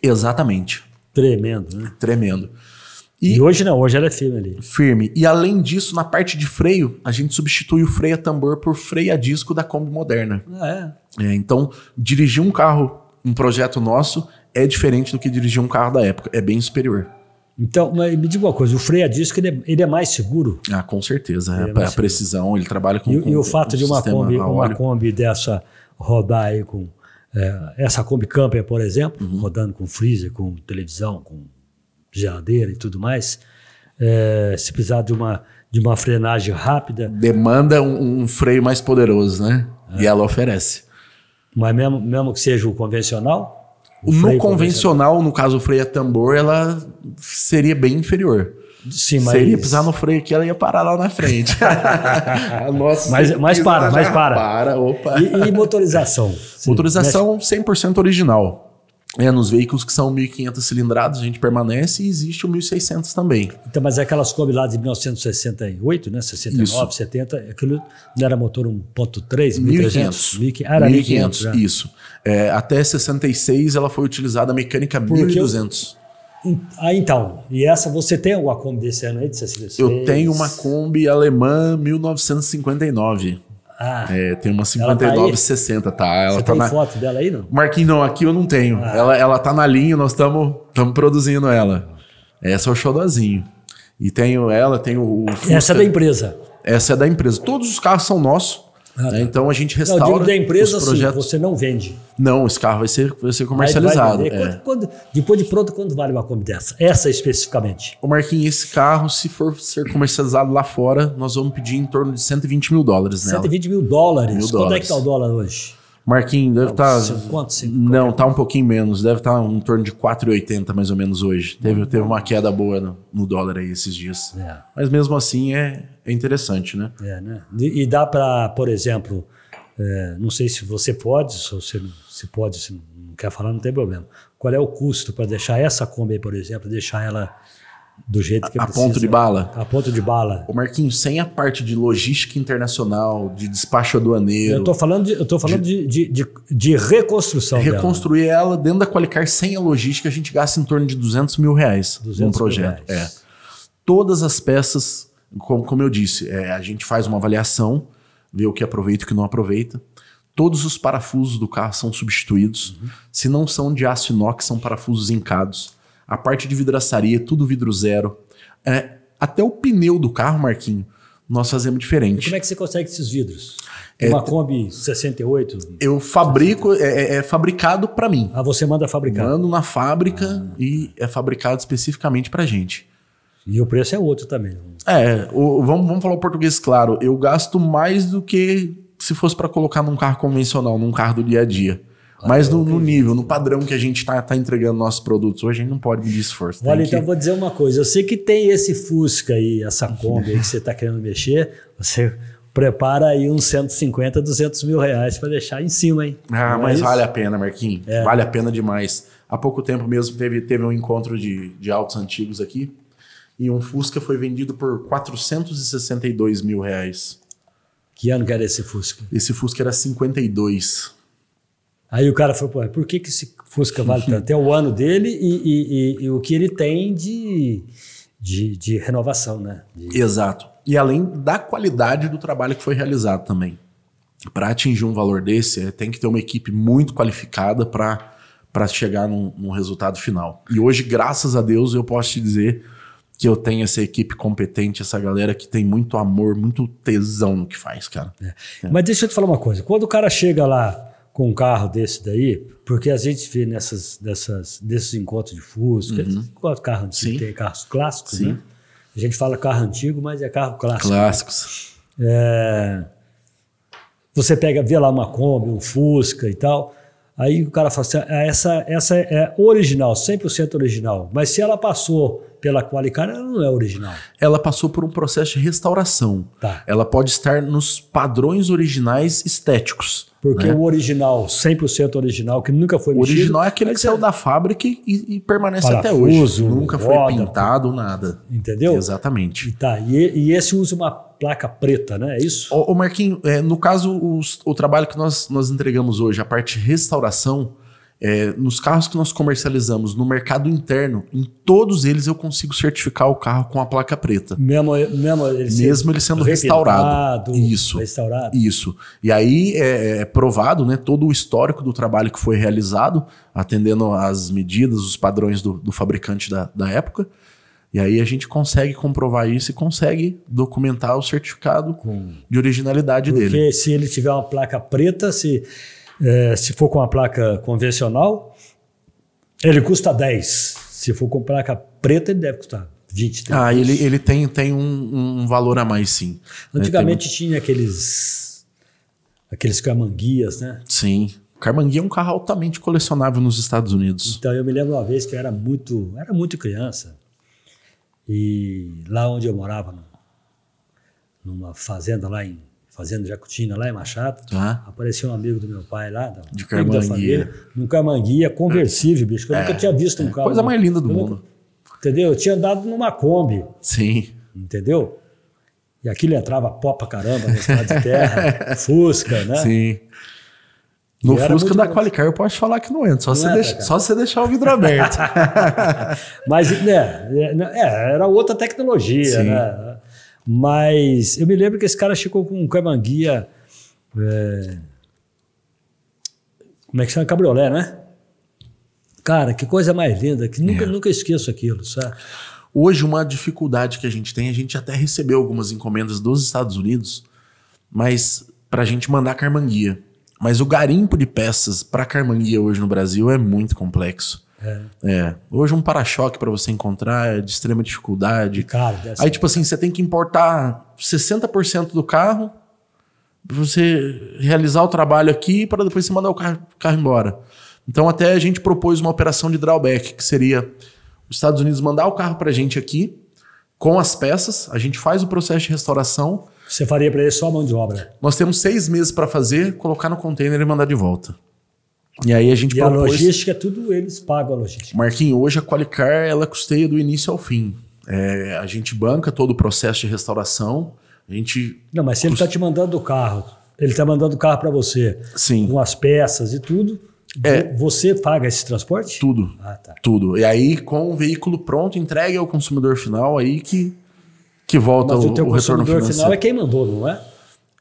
Exatamente. Tremendo, né? Tremendo. E hoje não, hoje ela é firme ali. Firme. E além disso, na parte de freio, a gente substitui o freio a tambor por freio a disco da Kombi moderna. Então, dirigir um carro, um projeto nosso, é diferente do que dirigir um carro da época. É bem superior. Então, mas me diga uma coisa, o freio a disco ele é mais seguro? Ah, com certeza. A precisão, ele trabalha com... E o fato de uma Kombi dessa rodar aí com... essa Kombi Camper, por exemplo, rodando com freezer, com televisão, com geladeira e tudo mais, se precisar de uma frenagem rápida... Demanda um freio mais poderoso, né? E ela oferece. Mas mesmo que seja o convencional? No convencional, no caso o freio a tambor, ela seria bem inferior. Sim, mas... Seria pisar no freio aqui, ela ia parar lá na frente. Nossa, mas para. Para, opa. E motorização? Motorização 100% original. Nos veículos que são 1.500 cilindrados, a gente permanece e existe o 1.600 também. Então, mas aquelas Kombi lá de 1968, né? 69, isso. 70, aquilo não era motor 1.3, 1.300? Era 1.500. Né? Isso. Até 66 ela foi utilizada a mecânica 1.200. Então, e essa você tem alguma Kombi desse ano aí, de 66? Eu tenho uma Kombi alemã 1959. Tem uma 5960, tá? Ela você tá tem foto dela aí, não? Marquinhos, não, aqui eu não tenho. Ela tá na linha, nós estamos produzindo ela. Essa é o xodózinho. E tenho ela, tenho o Fusca. Essa é da empresa? Essa é da empresa. Todos os carros são nossos. Né? Então a gente restaura. Eu digo da empresa, os projetos. Assim, você não vende. Não, esse carro vai ser comercializado. Depois de pronto, quanto vale uma Kombi dessa? Essa especificamente? O Marquinhos, esse carro, se for ser comercializado lá fora, nós vamos pedir em torno de $120 mil nela. $120 mil? Quanto é que tá o dólar hoje? Marquinhos, deve estar... Quanto? Não, tá um pouquinho menos. Deve estar em torno de 4,80 mais ou menos hoje. Teve uma queda boa no dólar aí esses dias. Mas mesmo assim é interessante, né? Né? E dá para, por exemplo, não sei se você pode, se você se pode, se não quer falar, não tem problema. Qual é o custo para deixar essa Kombi aí, por exemplo, deixar ela do jeito que precisa? A ponto de bala? A ponto de bala. Ô Marquinhos, sem a parte de logística internacional, de despacho aduaneiro... Eu tô falando de reconstrução reconstruir dela. Ela dentro da Qualicar sem a logística, a gente gasta em torno de R$200 mil num projeto. Todas as peças, como eu disse, a gente faz uma avaliação, vê o que aproveita e o que não aproveita. Todos os parafusos do carro são substituídos. Se não são de aço inox, são parafusos incados. A parte de vidraçaria, tudo vidro zero. Até o pneu do carro, Marquinhos, nós fazemos diferente. E como é que você consegue esses vidros? Uma Kombi 68? Eu fabrico, é fabricado para mim. Você manda fabricar? Mando na fábrica e é fabricado especificamente pra gente. E o preço é outro também. Vamos falar o português claro. Eu gasto mais do que se fosse para colocar num carro convencional, num carro do dia a dia. Mas no nível, no padrão que a gente tá entregando nossos produtos hoje, a gente não pode medir esforço. Olha, então eu vou dizer uma coisa. Eu sei que tem esse Fusca aí, essa Kombi aí que você está querendo mexer. Você prepara aí uns 150, 200 mil reais para deixar em cima, hein? Mas vale a pena, Marquinhos. Vale a pena demais. Há pouco tempo mesmo teve um encontro de autos antigos aqui. E um Fusca foi vendido por 462 mil reais. Que ano que era esse Fusca? Esse Fusca era 52. Aí o cara falou, por que esse Fusca vale tanto? É o ano dele e o que ele tem de renovação, né? Exato. E além da qualidade do trabalho que foi realizado também. Para atingir um valor desse, tem que ter uma equipe muito qualificada para chegar num resultado final. E hoje, graças a Deus, eu posso te dizer que eu tenho essa equipe competente, essa galera que tem muito amor, muito tesão no que faz, cara. Mas deixa eu te falar uma coisa. Quando o cara chega lá com um carro desse daí, porque a gente vê desses encontros de Fusca, carro antigo, tem carros clássicos, né? A gente fala carro antigo, mas é carro clássico. Clássicos. Você vê lá uma Kombi, um Fusca e tal, aí o cara fala assim, essa é original, 100% original, mas se ela passou pela Qualicar, ela não é original. Ela passou por um processo de restauração. Ela pode estar nos padrões originais estéticos. Porque o original, 100% original, que nunca foi mexido... O original é aquele que saiu da fábrica e permanece até hoje. Nunca foi pintado, nada. Entendeu? Exatamente. E esse usa uma placa preta, né? É isso? Ô Marquinhos, no caso, o trabalho que nós entregamos hoje, a parte de restauração, nos carros que nós comercializamos no mercado interno, em todos eles eu consigo certificar o carro com a placa preta. Mesmo ele sendo restaurado. Isso. Restaurado. Isso. E aí é provado, né, todo o histórico do trabalho que foi realizado, atendendo às medidas, os padrões do fabricante da época. E aí a gente consegue comprovar isso e consegue documentar o certificado de originalidade dele. Porque se ele tiver uma placa preta, se for com uma placa convencional, ele custa 10. Se for com placa preta, ele deve custar 20. 30. Ele tem um valor a mais, sim. Antigamente tinha aqueles carmanguias, né? Sim. Carmanguia é um carro altamente colecionável nos Estados Unidos. Então eu me lembro uma vez que eu era muito criança. E lá onde eu morava, numa fazenda Fazenda Jacutina, lá em Machado, apareceu um amigo do meu pai lá, de Carmanguia. Da família, num Carmanguia conversível, bicho, que eu nunca tinha visto um carro. Coisa mais linda do mundo. Entendeu? Eu tinha andado numa Kombi. Sim. Entendeu? E aquilo entrava pó pra caramba na estrada de terra, Fusca, né? Sim. No Fusca da Qualicar eu posso falar que não entra, só você deixar o vidro aberto. Mas era outra tecnologia, né? Mas eu me lembro que esse cara chegou com um Carmanguia, como é que chama? Cabriolé, né? Cara, que coisa mais linda, que nunca esqueço aquilo, sabe? Hoje uma dificuldade que a gente até recebeu algumas encomendas dos Estados Unidos, mas pra gente mandar Carmanguia. Mas o garimpo de peças para Carmanguia hoje no Brasil é muito complexo. Hoje um para-choque para você encontrar é de extrema dificuldade. Cara, aí tipo assim, você tem que importar 60% do carro, você realizar o trabalho aqui para depois você mandar o carro embora. Então até a gente propôs uma operação de drawback, que seria os Estados Unidos mandar o carro para a gente aqui, com as peças, a gente faz o processo de restauração. Você faria para ele só a mão de obra? Nós temos 6 meses para fazer, colocar no container e mandar de volta. E aí a gente propôs... a logística, tudo eles pagam a logística. Marquinhos, hoje a Qualicar, ela custeia do início ao fim. A gente banca todo o processo de restauração. A gente... Não, mas se ele está te mandando o carro, ele está mandando o carro para você, sim, com as peças e tudo, você paga esse transporte? Tudo. Ah, tá. Tudo. E aí, com o veículo pronto, entregue ao consumidor final, aí que volta mas o teu retorno financeiro. consumidor final é quem mandou, não é?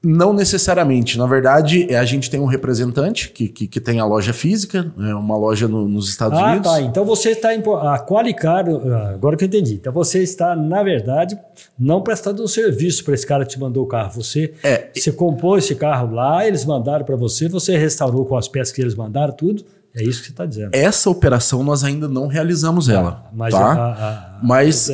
Não necessariamente. Na verdade, a gente tem um representante que tem a loja física, uma loja nos Estados Unidos. Ah, tá. Então você está... A Qualicar, agora que eu entendi. Então você está, na verdade, não prestando um serviço para esse cara que te mandou o carro. Você comprou esse carro lá, eles mandaram para você, você restaurou com as peças que eles mandaram, tudo. É isso que você está dizendo. Essa operação nós ainda não realizamos ela. Mas tá? Mas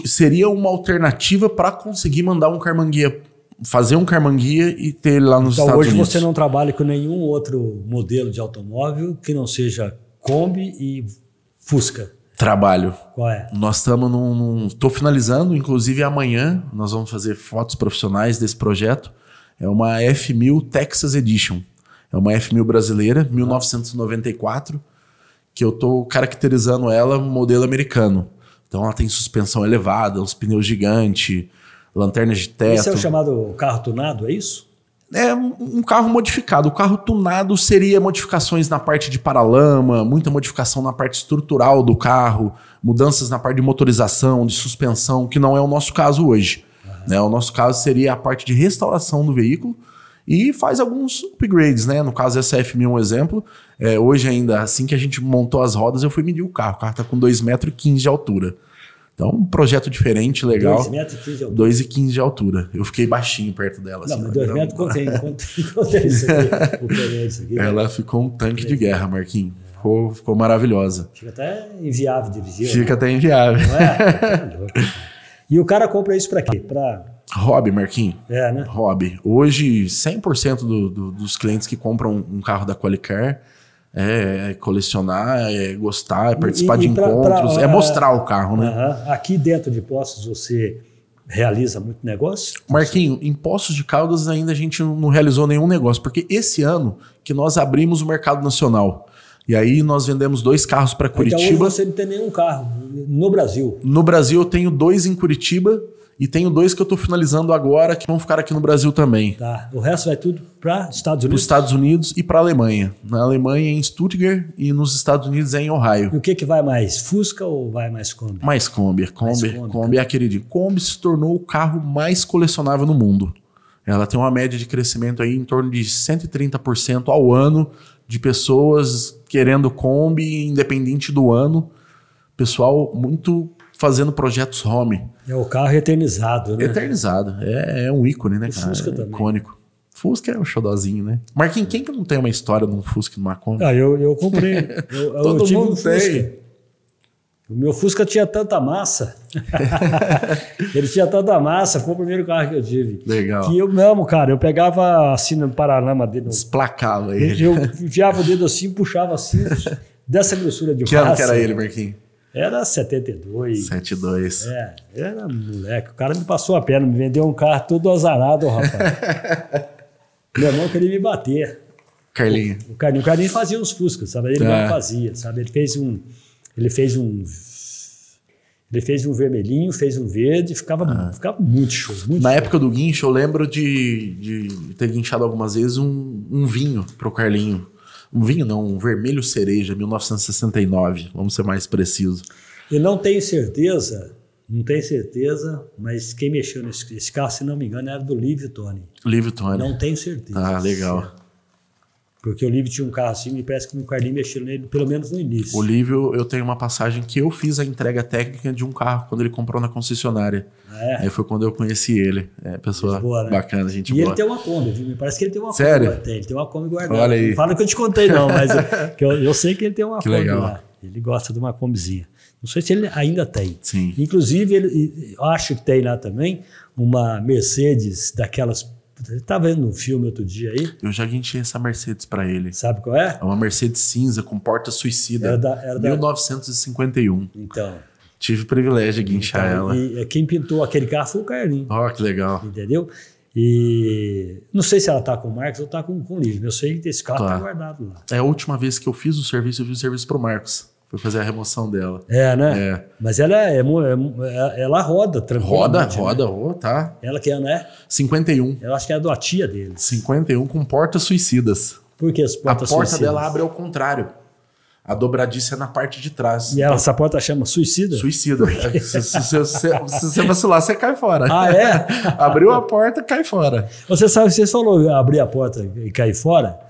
seria uma alternativa para conseguir mandar um carmanguia, fazer um carmanguia e ter ele lá nos Estados Unidos. Então hoje você não trabalha com nenhum outro modelo de automóvel que não seja Kombi e Fusca? Trabalho. Qual é? Nós estamos Estou finalizando, inclusive amanhã nós vamos fazer fotos profissionais desse projeto. É uma F1000 Texas Edition. É uma F1000 brasileira, 1994, que eu estou caracterizando ela modelo americano. Então ela tem suspensão elevada, uns pneus gigantes, lanternas de teto. Esse é o chamado carro tunado, é isso? É um carro modificado. O carro tunado seria modificações na parte de paralama, muita modificação na parte estrutural do carro, mudanças na parte de motorização, de suspensão, que não é o nosso caso hoje. O nosso caso seria a parte de restauração do veículo e faz alguns upgrades, né? No caso, essa F1000 é um exemplo. Hoje ainda, assim que a gente montou as rodas, eu fui medir o carro. O carro está com 2,15 metros de altura. Então, um projeto diferente, legal. 2,15 metros de altura. 2,15 de altura. Eu fiquei baixinho perto dela. Não, assim, mas 2 metros, quanto é isso aqui? Ela ficou um tanque de guerra, Marquinhos. Ficou maravilhosa. Fica até inviável dirigir. Fica até inviável. Não é? E o cara compra isso para quê? Hobby, Marquinhos. Né? Hobby. Hoje, 100% dos clientes que compram um carro da Qualicar colecionar, gostar, participar de encontros, mostrar o carro, né? Aqui dentro de Poços você realiza muito negócio? Marquinho, em Poços de Caldas ainda a gente não realizou nenhum negócio, porque esse ano que nós abrimos o mercado nacional. E aí nós vendemos 2 carros para Curitiba. Então hoje você não tem nenhum carro no Brasil? No Brasil eu tenho 2 em Curitiba e tenho 2 que eu estou finalizando agora que vão ficar aqui no Brasil também. Tá. O resto vai tudo para Estados Unidos? Para os Estados Unidos e para a Alemanha. Na Alemanha é em Stuttgart e nos Estados Unidos é em Ohio. E o que vai mais? Fusca ou vai mais Kombi? Mais Kombi. Kombi é a queridinha. Kombi se tornou o carro mais colecionável no mundo. Ela tem uma média de crescimento aí em torno de 130% ao ano de pessoas querendo Kombi, independente do ano. Pessoal muito fazendo projetos home. É o carro eternizado, né? Eternizado. É um ícone, né, cara? Fusca também. Icônico. Fusca é um xodózinho, né? Marquinhos, quem que não tem uma história de um Fusca e de uma Kombi? Eu comprei. Todo tive mundo um tem. Fusca. O meu Fusca tinha tanta massa. Ele tinha tanta massa, foi o primeiro carro que eu tive. Legal. Que eu mesmo, cara, eu pegava assim no paralama dele. Desplacava ele. Eu enfiava o dedo assim, puxava assim, dessa grossura de massa. Que ano que era ele, Marquinhos? Era 72. 72. Era moleque. O cara me passou a perna, me vendeu um carro todo azarado, rapaz. Meu irmão queria me bater. Carlinho. O Carlinho fazia uns Fuscas, sabe? Ele não fazia, sabe? Ele fez um vermelhinho, fez um verde, ficava muito show. Na época do guincho, eu lembro de ter guinchado algumas vezes um vinho pro Carlinho. Um vinho não, um vermelho cereja, 1969, vamos ser mais preciso. Eu não tenho certeza, mas quem mexeu nesse carro, se não me engano, era do Livio Tony. Livio Tony. Não tenho certeza. Ah, legal. Porque o Livio tinha um carro assim, me parece que o Carlinho mexeu nele, pelo menos no início. O Livio, eu tenho uma passagem que eu fiz a entrega técnica de um carro quando ele comprou na concessionária. Aí foi quando eu conheci ele. Pessoa boa, né? Bacana, gente boa. E ele tem uma Kombi, viu? Me parece que ele tem uma Kombi. Sério? Ele tem uma Kombi guardada. Olha aí. Não fala que eu te contei não, mas eu sei que ele tem uma Kombi legal. lá. Ele gosta de uma Kombizinha. Não sei se ele ainda tem. Sim. Inclusive, eu acho que tem lá também uma Mercedes daquelas Ele tá vendo um filme outro dia aí. Eu já guinchei essa Mercedes pra ele. Sabe qual é? É uma Mercedes cinza com porta suicida. Era 1951. Então. Tive o privilégio de guinchar ela. E quem pintou aquele carro foi o Carlinhos. Ó, que legal. Entendeu? E não sei se ela tá com o Marcos ou tá com o Lívio. Eu sei que esse carro tá guardado lá. É a última vez que eu fiz o serviço pro Marcos. Foi fazer a remoção dela. É, né? Mas ela ela roda tranquilamente. Roda, tá. Ela que é, né? 51. Eu acho que é da tia dele. 51 com portas suicidas. Por que as portas suicidas? A porta dela abre ao contrário. A dobradiça é na parte de trás. E essa porta chama suicida? Suicida. Se você vacilar, você cai fora. Ah, é? Abriu a porta, cai fora. Você sabe, você falou abrir a porta e cair fora.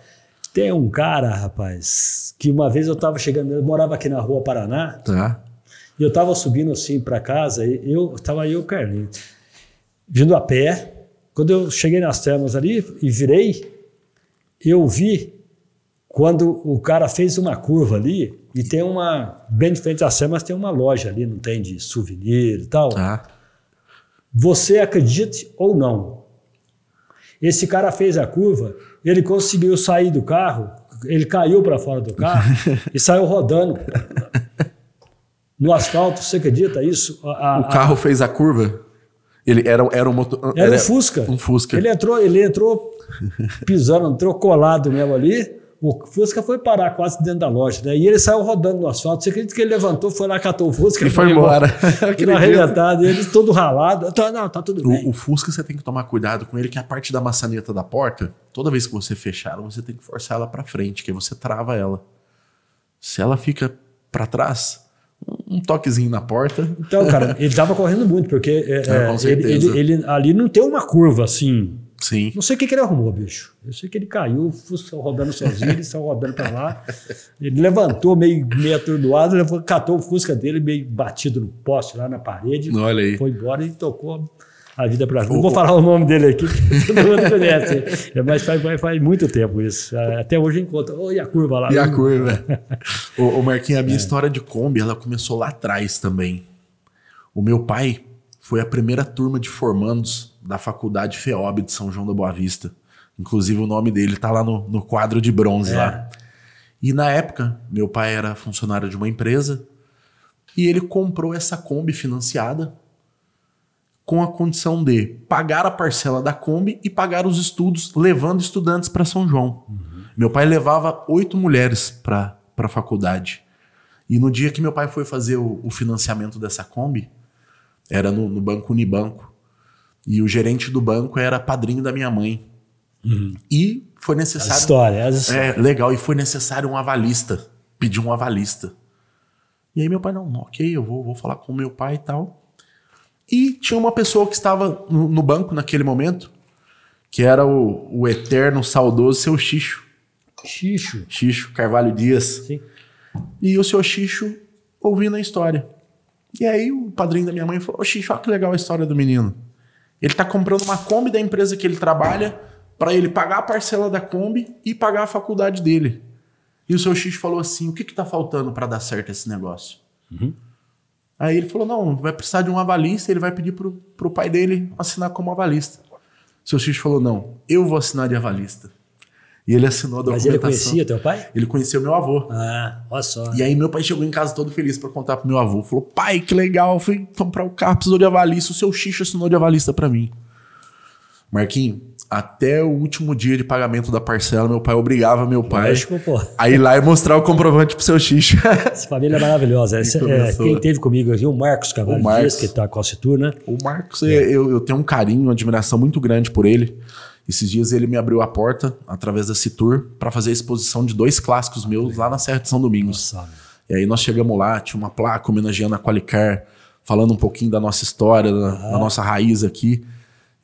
Tem um cara, rapaz, que uma vez eu tava chegando, eu morava aqui na Rua Paraná. Tá. E eu tava subindo assim para casa, e tava eu e o Carlinhos, vindo a pé. Quando eu cheguei nas termas ali e virei, eu vi quando o cara fez uma curva ali, e tem bem de frente às termas tem uma loja ali, não tem, de souvenir e tal. Tá. Você acredite ou não, esse cara fez a curva, ele conseguiu sair do carro, ele caiu para fora do carro e saiu rodando no asfalto. Você acredita isso? O carro fez a curva? Ele era um motor. Era um Fusca. Um Fusca. Ele entrou pisando, entrou colado mesmo ali. O Fusca foi parar quase dentro da loja, né? E ele saiu rodando no asfalto. Você acredita que ele levantou, foi lá, catou o Fusca e foi embora. Ele arrebentado, ele todo ralado. Não, tá tudo bem. O Fusca você tem que tomar cuidado com ele, que a parte da maçaneta da porta, toda vez que você fechar ela, você tem que forçar ela para frente, que aí você trava ela. Se ela fica para trás, um toquezinho na porta. Então, cara, ele tava correndo muito, porque com certeza. ele ali não tem uma curva assim. Sim. Não sei o que ele arrumou, bicho. Eu sei que ele caiu, o Fusca rodando sozinho, ele saiu rodando para lá. Ele levantou meio atordoado, catou o Fusca dele meio batido no poste lá na parede. Olha aí. Foi embora e tocou a vida para frente. Não vou falar o nome dele aqui, que todo mundo conhece. Mas faz muito tempo isso. Até hoje eu encontro. E a curva lá? E a curva. O Marquinhos, a minha história de Kombi, ela começou lá atrás também. O meu pai foi a primeira turma de formandos da Faculdade FEOB de São João da Boa Vista. Inclusive o nome dele tá lá no quadro de bronze lá. E na época, meu pai era funcionário de uma empresa e ele comprou essa Kombi financiada com a condição de pagar a parcela da Kombi e pagar os estudos, levando estudantes para São João. Meu pai levava 8 mulheres para a faculdade. E no dia que meu pai foi fazer o financiamento dessa Kombi, era no Banco Unibanco. E o gerente do banco era padrinho da minha mãe. E foi necessário... legal. E foi necessário um avalista. Pediu um avalista. E aí meu pai, não, ok, eu vou falar com o meu pai e tal. E tinha uma pessoa que estava no banco naquele momento, que era o eterno, saudoso seu Xixo. Xixo Carvalho Dias. Sim. E o seu Xixo ouvindo a história. E aí o padrinho da minha mãe falou, Xixo, olha que legal a história do menino. Ele tá comprando uma Kombi da empresa que ele trabalha para ele pagar a parcela da Kombi e pagar a faculdade dele. E o seu Xixo falou assim, o que tá faltando para dar certo esse negócio? Aí ele falou, não, vai precisar de um avalista, ele vai pedir pro pai dele assinar como avalista. O seu Xixo falou, não, eu vou assinar de avalista. E ele assinou a documentação. Mas ele conhecia teu pai? Ele conhecia o meu avô. Ah, olha só. E aí meu pai chegou em casa todo feliz para contar pro meu avô. Falou, pai, que legal, fui comprar o carro, precisou de avalista, o seu Xixo assinou de avalista para mim. Marquinhos, até o último dia de pagamento da parcela, meu pai obrigava meu pai a ir lá e mostrar o comprovante pro seu Xixo. Essa família é maravilhosa. Quem teve comigo aqui, o Marcos Carvalho Dias, que tá com a Citur, né? O Marcos, eu tenho um carinho, uma admiração muito grande por ele. Esses dias ele me abriu a porta, através da Citur, para fazer a exposição de 2 clássicos meus lá na Serra de São Domingos. Nossa. E aí nós chegamos lá, tinha uma placa homenageando a Qualicar, falando um pouquinho da nossa história, da nossa raiz aqui.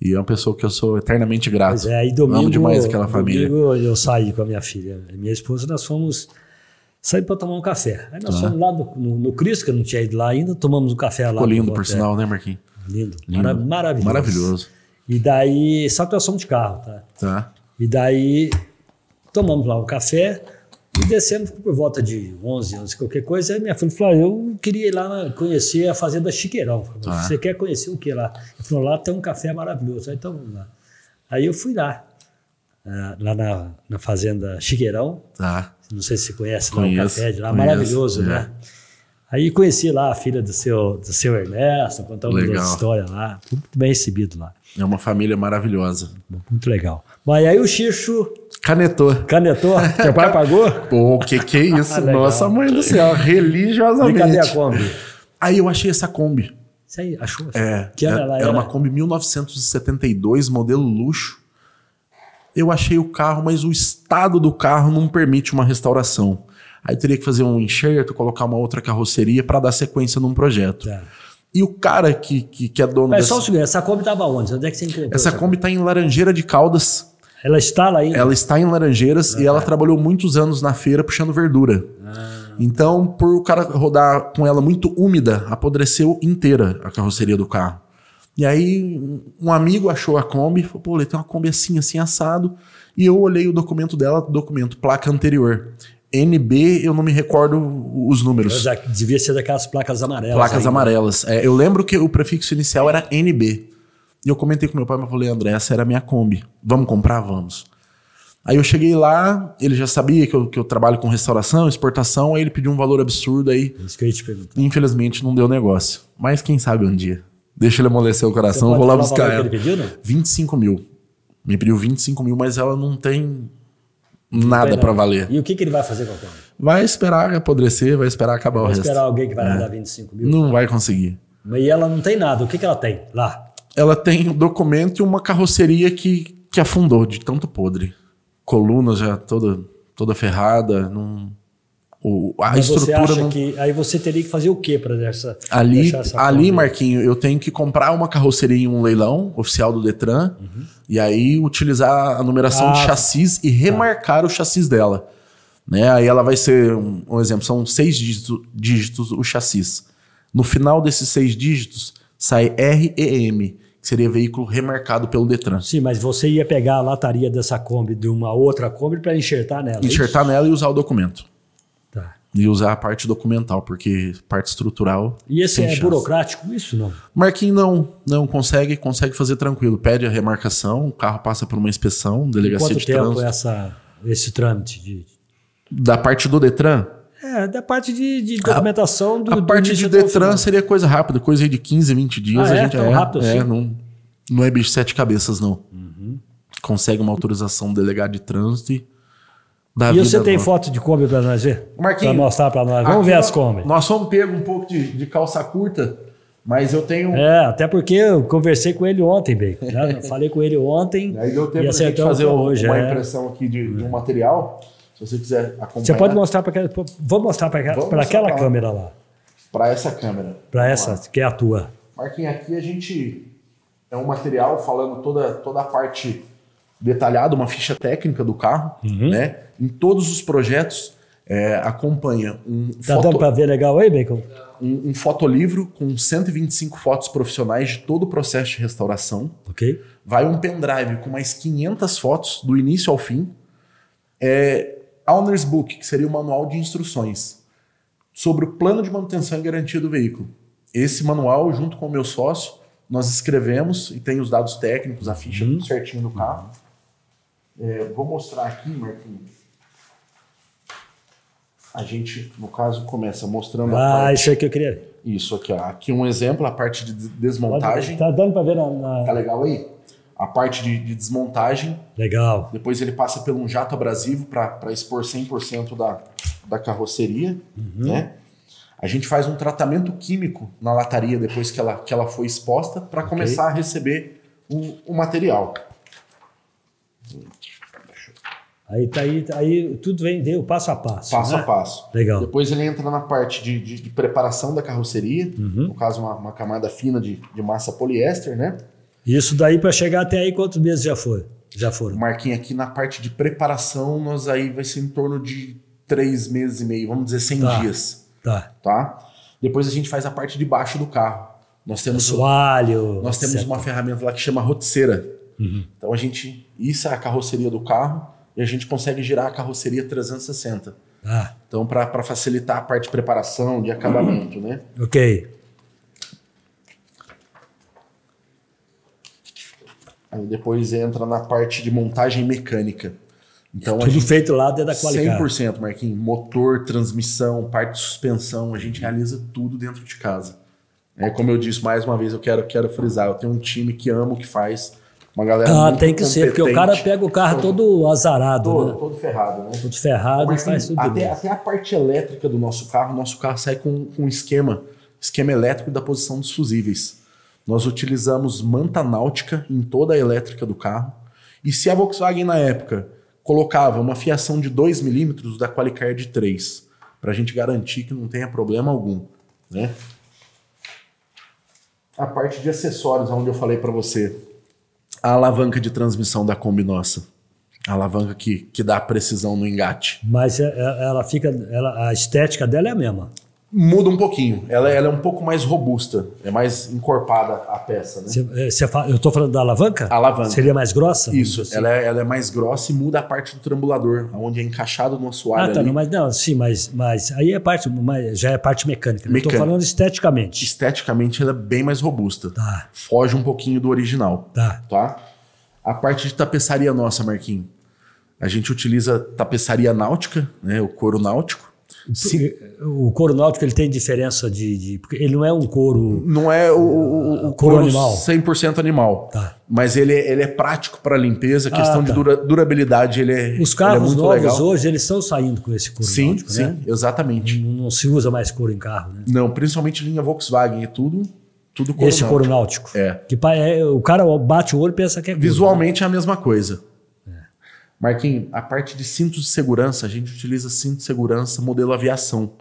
E é uma pessoa que eu sou eternamente grato. Pois é, aí domingo, amo demais aquela família. Domingo eu saí com a minha filha e minha esposa, nós fomos sair para tomar um café. Aí nós fomos lá no Cristo, que eu não tinha ido lá ainda, tomamos um café lá. Ficou lindo, por sinal, né, Marquinhos? Lindo. Maravilhoso. Maravilhoso. E daí, só que nós somos de carro, tá? E daí, tomamos lá um café e descemos por volta de 11, qualquer coisa. Aí minha filha falou, eu queria ir lá conhecer a Fazenda Chiqueirão. Falei, você quer conhecer o que lá? Ele falou, lá tem um café maravilhoso. Aí, então vamos lá. Aí eu fui lá na fazenda Chiqueirão. Tá. Não sei se você conhece Conheço, lá o café de lá, conheço, maravilhoso, né? Aí conheci lá a filha do seu Ernesto, contamos uma história lá, muito bem recebido lá. É uma família maravilhosa. Muito legal. Mas aí o Xixo... Canetou. Teu pai pagou? Pô, que é isso? Nossa mãe do céu, religiosamente. E cadê a Kombi? Aí eu achei essa Kombi. Você aí achou? Que era uma Kombi 1972, modelo luxo. Eu achei o carro, mas o estado do carro não permite uma restauração. Aí teria que fazer um enxerto, colocar uma outra carroceria para dar sequência num projeto. Tá. E o cara que é dono Mas só o seguinte, essa Kombi estava onde? Onde é que você encontrou? Essa Kombi está em Laranjeira de Caldas. Ela está lá ainda? Ela está em Laranjeiras e ela trabalhou muitos anos na feira puxando verdura. Então, por o cara rodar com ela muito úmida, apodreceu inteira a carroceria do carro. E aí, um amigo achou a Kombi e falou, pô, tem uma Kombi assim, assim, assado. E eu olhei o documento dela, placa anterior. NB, eu não me recordo os números. Devia ser daquelas placas amarelas. Placas amarelas. Eu lembro que o prefixo inicial era NB. E eu comentei com meu pai, mas falei, André, essa era a minha Kombi. Vamos comprar? Vamos. Aí eu cheguei lá, ele já sabia que eu trabalho com restauração, exportação, aí ele pediu um valor absurdo aí. Isso que eu ia te perguntar. Infelizmente não deu negócio. Mas quem sabe um dia. Deixa ele amolecer o coração, eu vou lá buscar ela. Que ele pediu, não? 25 mil. Me pediu 25 mil, mas ela não tem nada pra valer. E o que ele vai fazer com a Kombi? Vai esperar apodrecer, vai esperar acabar o resto. Vai esperar alguém que vai dar 25 mil? Não vai conseguir. E ela não tem nada. O que ela tem lá? Ela tem um documento e uma carroceria que afundou de tanto podre. Coluna já toda ferrada. A estrutura você acha não... que aí você teria que fazer o quê para deixar essa Ali, Marquinho, eu tenho que comprar uma carroceria em um leilão oficial do Detran e aí utilizar a numeração de chassis e remarcar o chassis dela. Né? Aí ela vai ser, um exemplo, são 6 dígitos o chassis. No final desses 6 dígitos sai REM, que seria veículo remarcado pelo Detran. Sim, mas você ia pegar a lataria dessa Kombi de uma outra Kombi para enxertar nela. Enxertar nela e usar o documento. Tá. E usar a parte documental, porque parte estrutural... E esse é burocrático isso, não? Marquinhos não consegue fazer tranquilo. Pede a remarcação, o carro passa por uma inspeção, delegacia de trânsito. Quanto tempo esse trâmite? Da parte do Detran? Da parte de documentação A parte de Detran seria coisa rápida, coisa aí de 15, 20 dias. A gente tão rápido assim? Não é bicho de 7 cabeças, não. Consegue uma autorização do delegado de trânsito e dá vida. E você tem foto de Kombi para nós ver? Marquinhos. Para mostrar para nós. Vamos ver as Kombi. Nós fomos pegos um pouco de calça curta, mas eu tenho... até porque eu conversei com ele ontem, bem. Né? Falei com ele ontem. Aí deu tempo de fazer uma impressão aqui de um material. Se você quiser acompanhar. Você pode mostrar para aquela. Vou mostrar para aquela câmera lá. Para essa câmera. Para essa, que é a tua. Marquinhos, aqui a gente. É um material falando toda a parte detalhada, uma ficha técnica do carro. Né? Em todos os projetos acompanha um. Tá dando para ver legal aí, Bacon? Um fotolivro com 125 fotos profissionais de todo o processo de restauração. Ok. Vai um pendrive com mais 500 fotos do início ao fim. Owner's Book, que seria o manual de instruções sobre o plano de manutenção e garantia do veículo. Esse manual, junto com o meu sócio, nós escrevemos e tem os dados técnicos, a ficha tudo certinho do carro. Vou mostrar aqui, Marquinhos. A gente, no caso, começa mostrando a parte... isso aí que eu queria ver. Isso aqui, ó. Aqui um exemplo, a parte de desmontagem. Tá dando para ver na... Tá legal aí? A parte de desmontagem. Legal. Depois ele passa por um jato abrasivo para expor 100% da carroceria. Né? A gente faz um tratamento químico na lataria depois que ela foi exposta para começar a receber o material. Aí tudo vem o passo a passo. Passo a passo. Legal. Depois ele entra na parte de preparação da carroceria. No caso, uma camada fina de massa poliéster, né? Isso daí para chegar até aí, quantos meses já foram? Marquinhos, aqui na parte de preparação, nós aí vai ser em torno de 3 meses e meio, vamos dizer 100 dias. Tá? Depois a gente faz a parte de baixo do carro. Nós temos Nós temos uma ferramenta lá que chama rotisseira. Então isso é a carroceria do carro e a gente consegue girar a carroceria 360. Então para facilitar a parte de preparação, de acabamento, né? Ok. Aí depois entra na parte de montagem mecânica. Então, tudo feito lá dentro da Qualicar. 100%, Marquinhos. Motor, transmissão, parte de suspensão, a gente realiza tudo dentro de casa. Como eu disse, mais uma vez, eu quero frisar, eu tenho um time que ama o que faz, uma galera muito tem que ser, porque o cara pega o carro todo azarado, né? Todo ferrado, né? Todo ferrado e faz tudo até a parte elétrica do nosso carro sai com um esquema elétrico da posição dos fusíveis. Nós utilizamos manta náutica em toda a elétrica do carro, e se a Volkswagen na época colocava uma fiação de 2 milímetros, da Qualicar de 3, para a gente garantir que não tenha problema algum, né? A parte de acessórios, onde eu falei para você, a alavanca de transmissão da Kombi nossa, a alavanca que dá precisão no engate. Mas a estética dela é a mesma. Muda um pouquinho, ela é um pouco mais robusta, é mais encorpada a peça, né? Eu estou falando da alavanca? A alavanca. Seria mais grossa? Isso, assim? ela é mais grossa e muda a parte do trambulador, onde é encaixado no assoalho. Mas aí já é parte mecânica. Eu estou falando esteticamente. Esteticamente ela é bem mais robusta. Tá. Foge um pouquinho do original. Tá. A parte de tapeçaria nossa, Marquinhos, a gente utiliza tapeçaria náutica, né, o couro náutico. O couro náutico ele tem diferença porque ele não é um couro. Não é o couro animal. 100% animal. Tá. Mas ele é prático para limpeza, questão de durabilidade, Os carros ele é muito novos legal. Hoje eles estão saindo com esse couro náutico, né? Sim, exatamente. Não se usa mais couro em carro, né? Não, principalmente linha Volkswagen, é tudo couro esse náutico. Couro náutico. O cara bate o olho e pensa que é couro. Visualmente é a mesma coisa. Marquinhos, a parte de cintos de segurança, a gente utiliza cinto de segurança modelo aviação.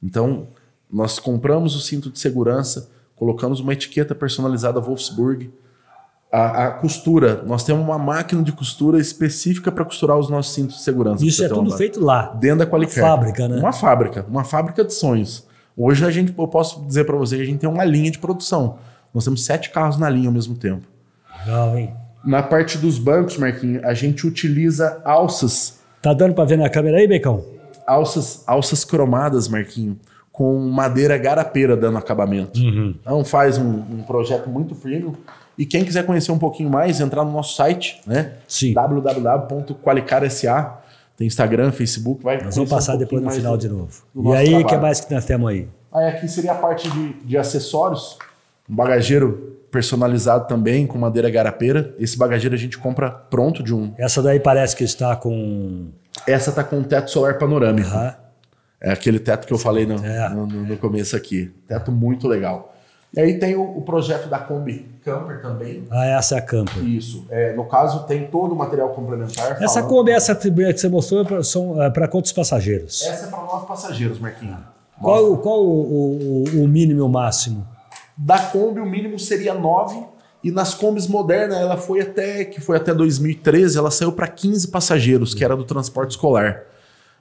Então, nós compramos o cinto de segurança, colocamos uma etiqueta personalizada Wolfsburg. A costura, nós temos uma máquina de costura específica para costurar os nossos cintos de segurança. Isso é tudo feito lá. Dentro da Qualicar. Uma fábrica, né? Uma fábrica de sonhos. Hoje eu posso dizer para você que a gente tem uma linha de produção. Nós temos 7 carros na linha ao mesmo tempo. Legal, hein? Na parte dos bancos, Marquinhos, a gente utiliza alças. Tá dando para ver na câmera aí, Becão? Alças cromadas, Marquinhos, com madeira garapeira dando acabamento. Então faz um projeto muito premium. E quem quiser conhecer um pouquinho mais, entrar no nosso site, né? Sim. www.qualicar.sa. Tem Instagram, Facebook, Nós vamos passar depois no final de novo. E Aí aqui seria a parte de acessórios. Um bagageiro personalizado também, com madeira garapeira. Esse bagageiro a gente compra pronto de um... Essa daí parece que está com... Essa está com teto solar panorâmico. É aquele teto que eu falei no começo aqui. Teto muito legal. E aí tem o projeto da Kombi Camper também. Essa é a Camper. Isso. No caso, tem todo o material complementar. Essa Kombi, essa que você mostrou, são para quantos passageiros? Essa é para 9 passageiros, Marquinhos. Qual o mínimo e o máximo? Da Kombi, o mínimo seria 9. E nas Kombis modernas, ela foi até 2013, ela saiu para 15 passageiros, que era do transporte escolar.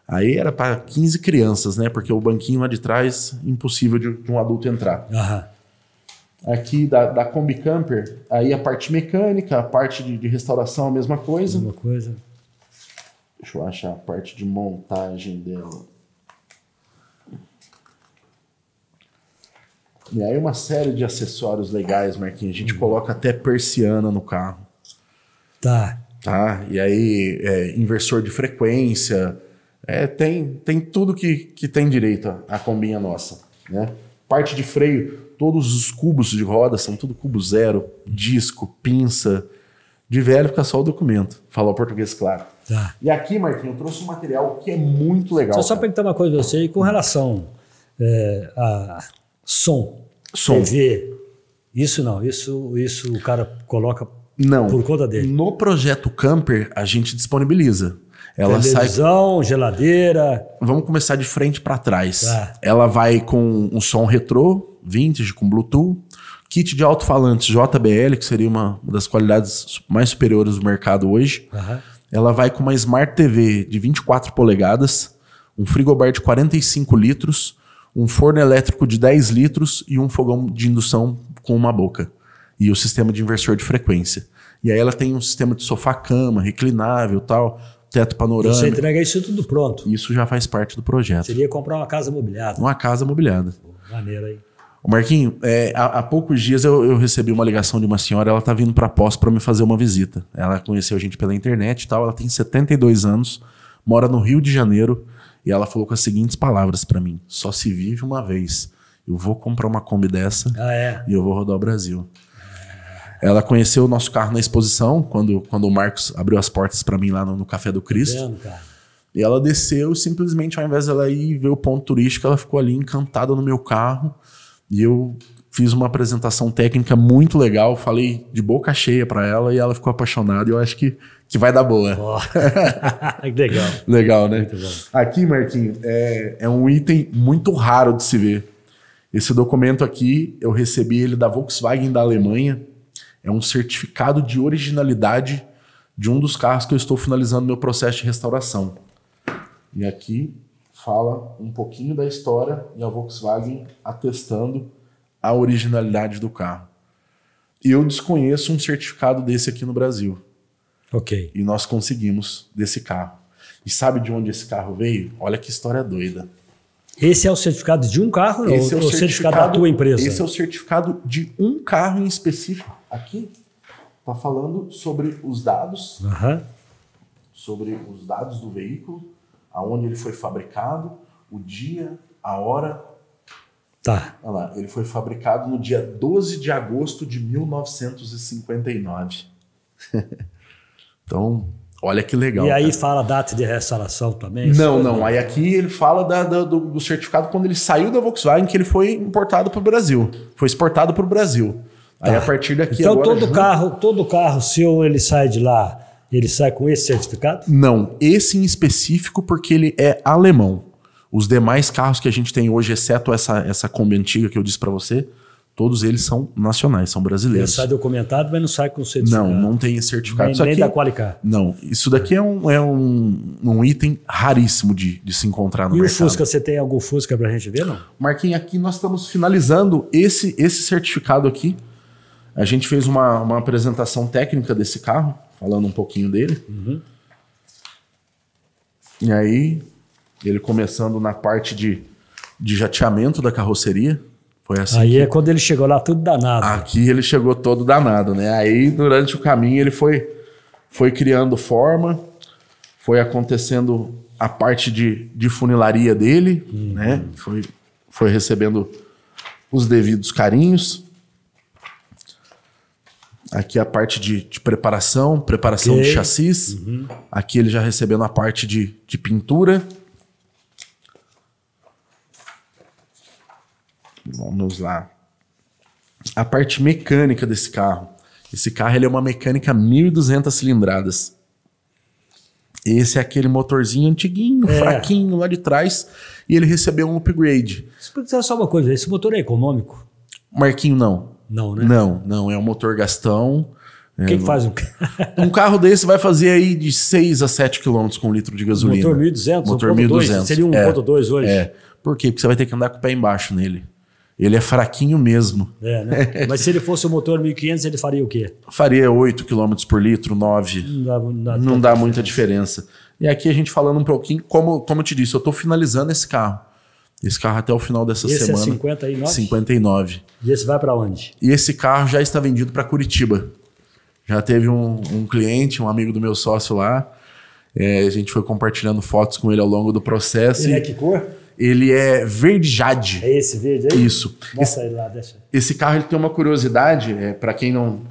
Aí era para 15 crianças, né? Porque o banquinho lá de trás, impossível de um adulto entrar. Aqui da Kombi Camper, aí a parte mecânica, a parte de restauração, a mesma coisa. Deixa eu achar a parte de montagem dela. E aí uma série de acessórios legais, Marquinhos. A gente coloca até persiana no carro. Tá. E aí inversor de frequência. Tem tudo que tem direito a combinha nossa, né? Parte de freio, todos os cubos de roda são tudo cubo zero, disco, pinça. De velho fica só o documento. Falou português claro. E aqui, Marquinhos, eu trouxe um material que é muito legal. Deixa eu só perguntar uma coisa pra você, com relação a som, TV, isso o cara coloca por conta dele. No projeto Camper, a gente disponibiliza. Televisão, geladeira. Vamos começar de frente para trás. Ela vai com um som retrô, vintage, com Bluetooth, kit de alto-falantes JBL, que seria uma das qualidades mais superiores do mercado hoje. Ela vai com uma Smart TV de 24 polegadas, um frigobar de 45 litros, um forno elétrico de 10 litros e um fogão de indução com uma boca. E o sistema de inversor de frequência. E aí ela tem um sistema de sofá-cama, reclinável e tal, teto panorâmico. Você entrega isso tudo pronto? Isso já faz parte do projeto. Seria comprar uma casa mobiliada. Uma casa mobiliada. Maneiro aí. Ô Marquinho, há poucos dias eu recebi uma ligação de uma senhora, ela tá vindo para Poços para me fazer uma visita. Ela conheceu a gente pela internet e tal, ela tem 72 anos, mora no Rio de Janeiro, e ela falou com as seguintes palavras para mim: só se vive uma vez. Eu vou comprar uma Kombi dessa e eu vou rodar o Brasil. Ela conheceu o nosso carro na exposição, quando o Marcos abriu as portas para mim lá no Café do Cristo. Tá vendo, cara? E ela desceu e simplesmente, ao invés dela ir ver o ponto turístico, ela ficou ali encantada no meu carro. E eu fiz uma apresentação técnica muito legal, falei de boca cheia para ela e ela ficou apaixonada. E eu acho que vai dar boa. Legal. Legal, né? Muito bom. Aqui, Marquinho, é um item muito raro de se ver. Esse documento aqui, eu recebi ele da Volkswagen da Alemanha. É um certificado de originalidade de um dos carros que eu estou finalizando meu processo de restauração. E aqui fala um pouquinho da história e a Volkswagen atestando a originalidade do carro. E eu desconheço um certificado desse aqui no Brasil. Ok. E nós conseguimos desse carro. E sabe de onde esse carro veio? Olha que história doida. Esse é o certificado de um carro ou Esse é o certificado da tua empresa? Esse é o certificado de um carro em específico. Aqui está falando sobre os dados, sobre os dados do veículo, aonde ele foi fabricado, o dia, a hora. Tá. Olha lá, ele foi fabricado no dia 12 de agosto de 1959. Então, olha que legal. E aí cara. fala a data de restauração também? Não. Aí aqui ele fala do certificado quando ele saiu da Volkswagen, que ele foi importado para o Brasil. Foi exportado para o Brasil. Aí a partir daqui então agora... todo carro seu, ele sai de lá, ele sai com esse certificado? Não, esse em específico porque ele é alemão. Os demais carros que a gente tem hoje, exceto essa Kombi antiga que eu disse para você, todos eles são nacionais, são brasileiros. Ele sai documentado, mas não sai com certificado. Não tem esse certificado. Nem da Qualicar. Não, isso daqui é um item raríssimo de se encontrar no mercado. E o Fusca, você tem algum Fusca pra gente ver, não? Marquinhos, aqui nós estamos finalizando esse certificado aqui. A gente fez uma apresentação técnica desse carro, falando um pouquinho dele. E aí, ele começando na parte de jateamento da carroceria. Foi assim. Aí é quando ele chegou lá tudo danado. Aqui ele chegou todo danado, né? Aí, durante o caminho, ele foi criando forma, foi acontecendo a parte de funilaria dele, né? Foi recebendo os devidos carinhos. Aqui a parte de preparação de chassis. Aqui ele já recebendo a parte de pintura. Vamos lá. A parte mecânica desse carro. Esse carro ele é uma mecânica 1.200 cilindradas. Esse é aquele motorzinho antiguinho, fraquinho lá de trás. E ele recebeu um upgrade. Deixa só uma coisa, esse motor é econômico? Marquinho, não. Não, né? Não, é um motor gastão. O que faz um carro desse vai fazer aí de 6 a 7 km com 1 litro de gasolina. Motor 1.200? Motor 1.200. Seria um 1.2 hoje? Por quê? Porque você vai ter que andar com o pé embaixo nele. Ele é fraquinho mesmo. Né? Mas se ele fosse um motor 1.500, ele faria o quê? Faria 8 km por litro, 9. Não dá muita diferença. E aqui a gente falando um pouquinho, como eu te disse, eu estou finalizando esse carro. Esse carro até o final dessa semana. Esse é 59? 59. E esse vai para onde? E esse carro já está vendido para Curitiba. Já teve um cliente, um amigo do meu sócio lá. A gente foi compartilhando fotos com ele ao longo do processo. Ele é que cor? Ele é verde jade. É esse verde aí? Isso. Mostra ele lá, deixa. Esse carro ele tem uma curiosidade, para quem não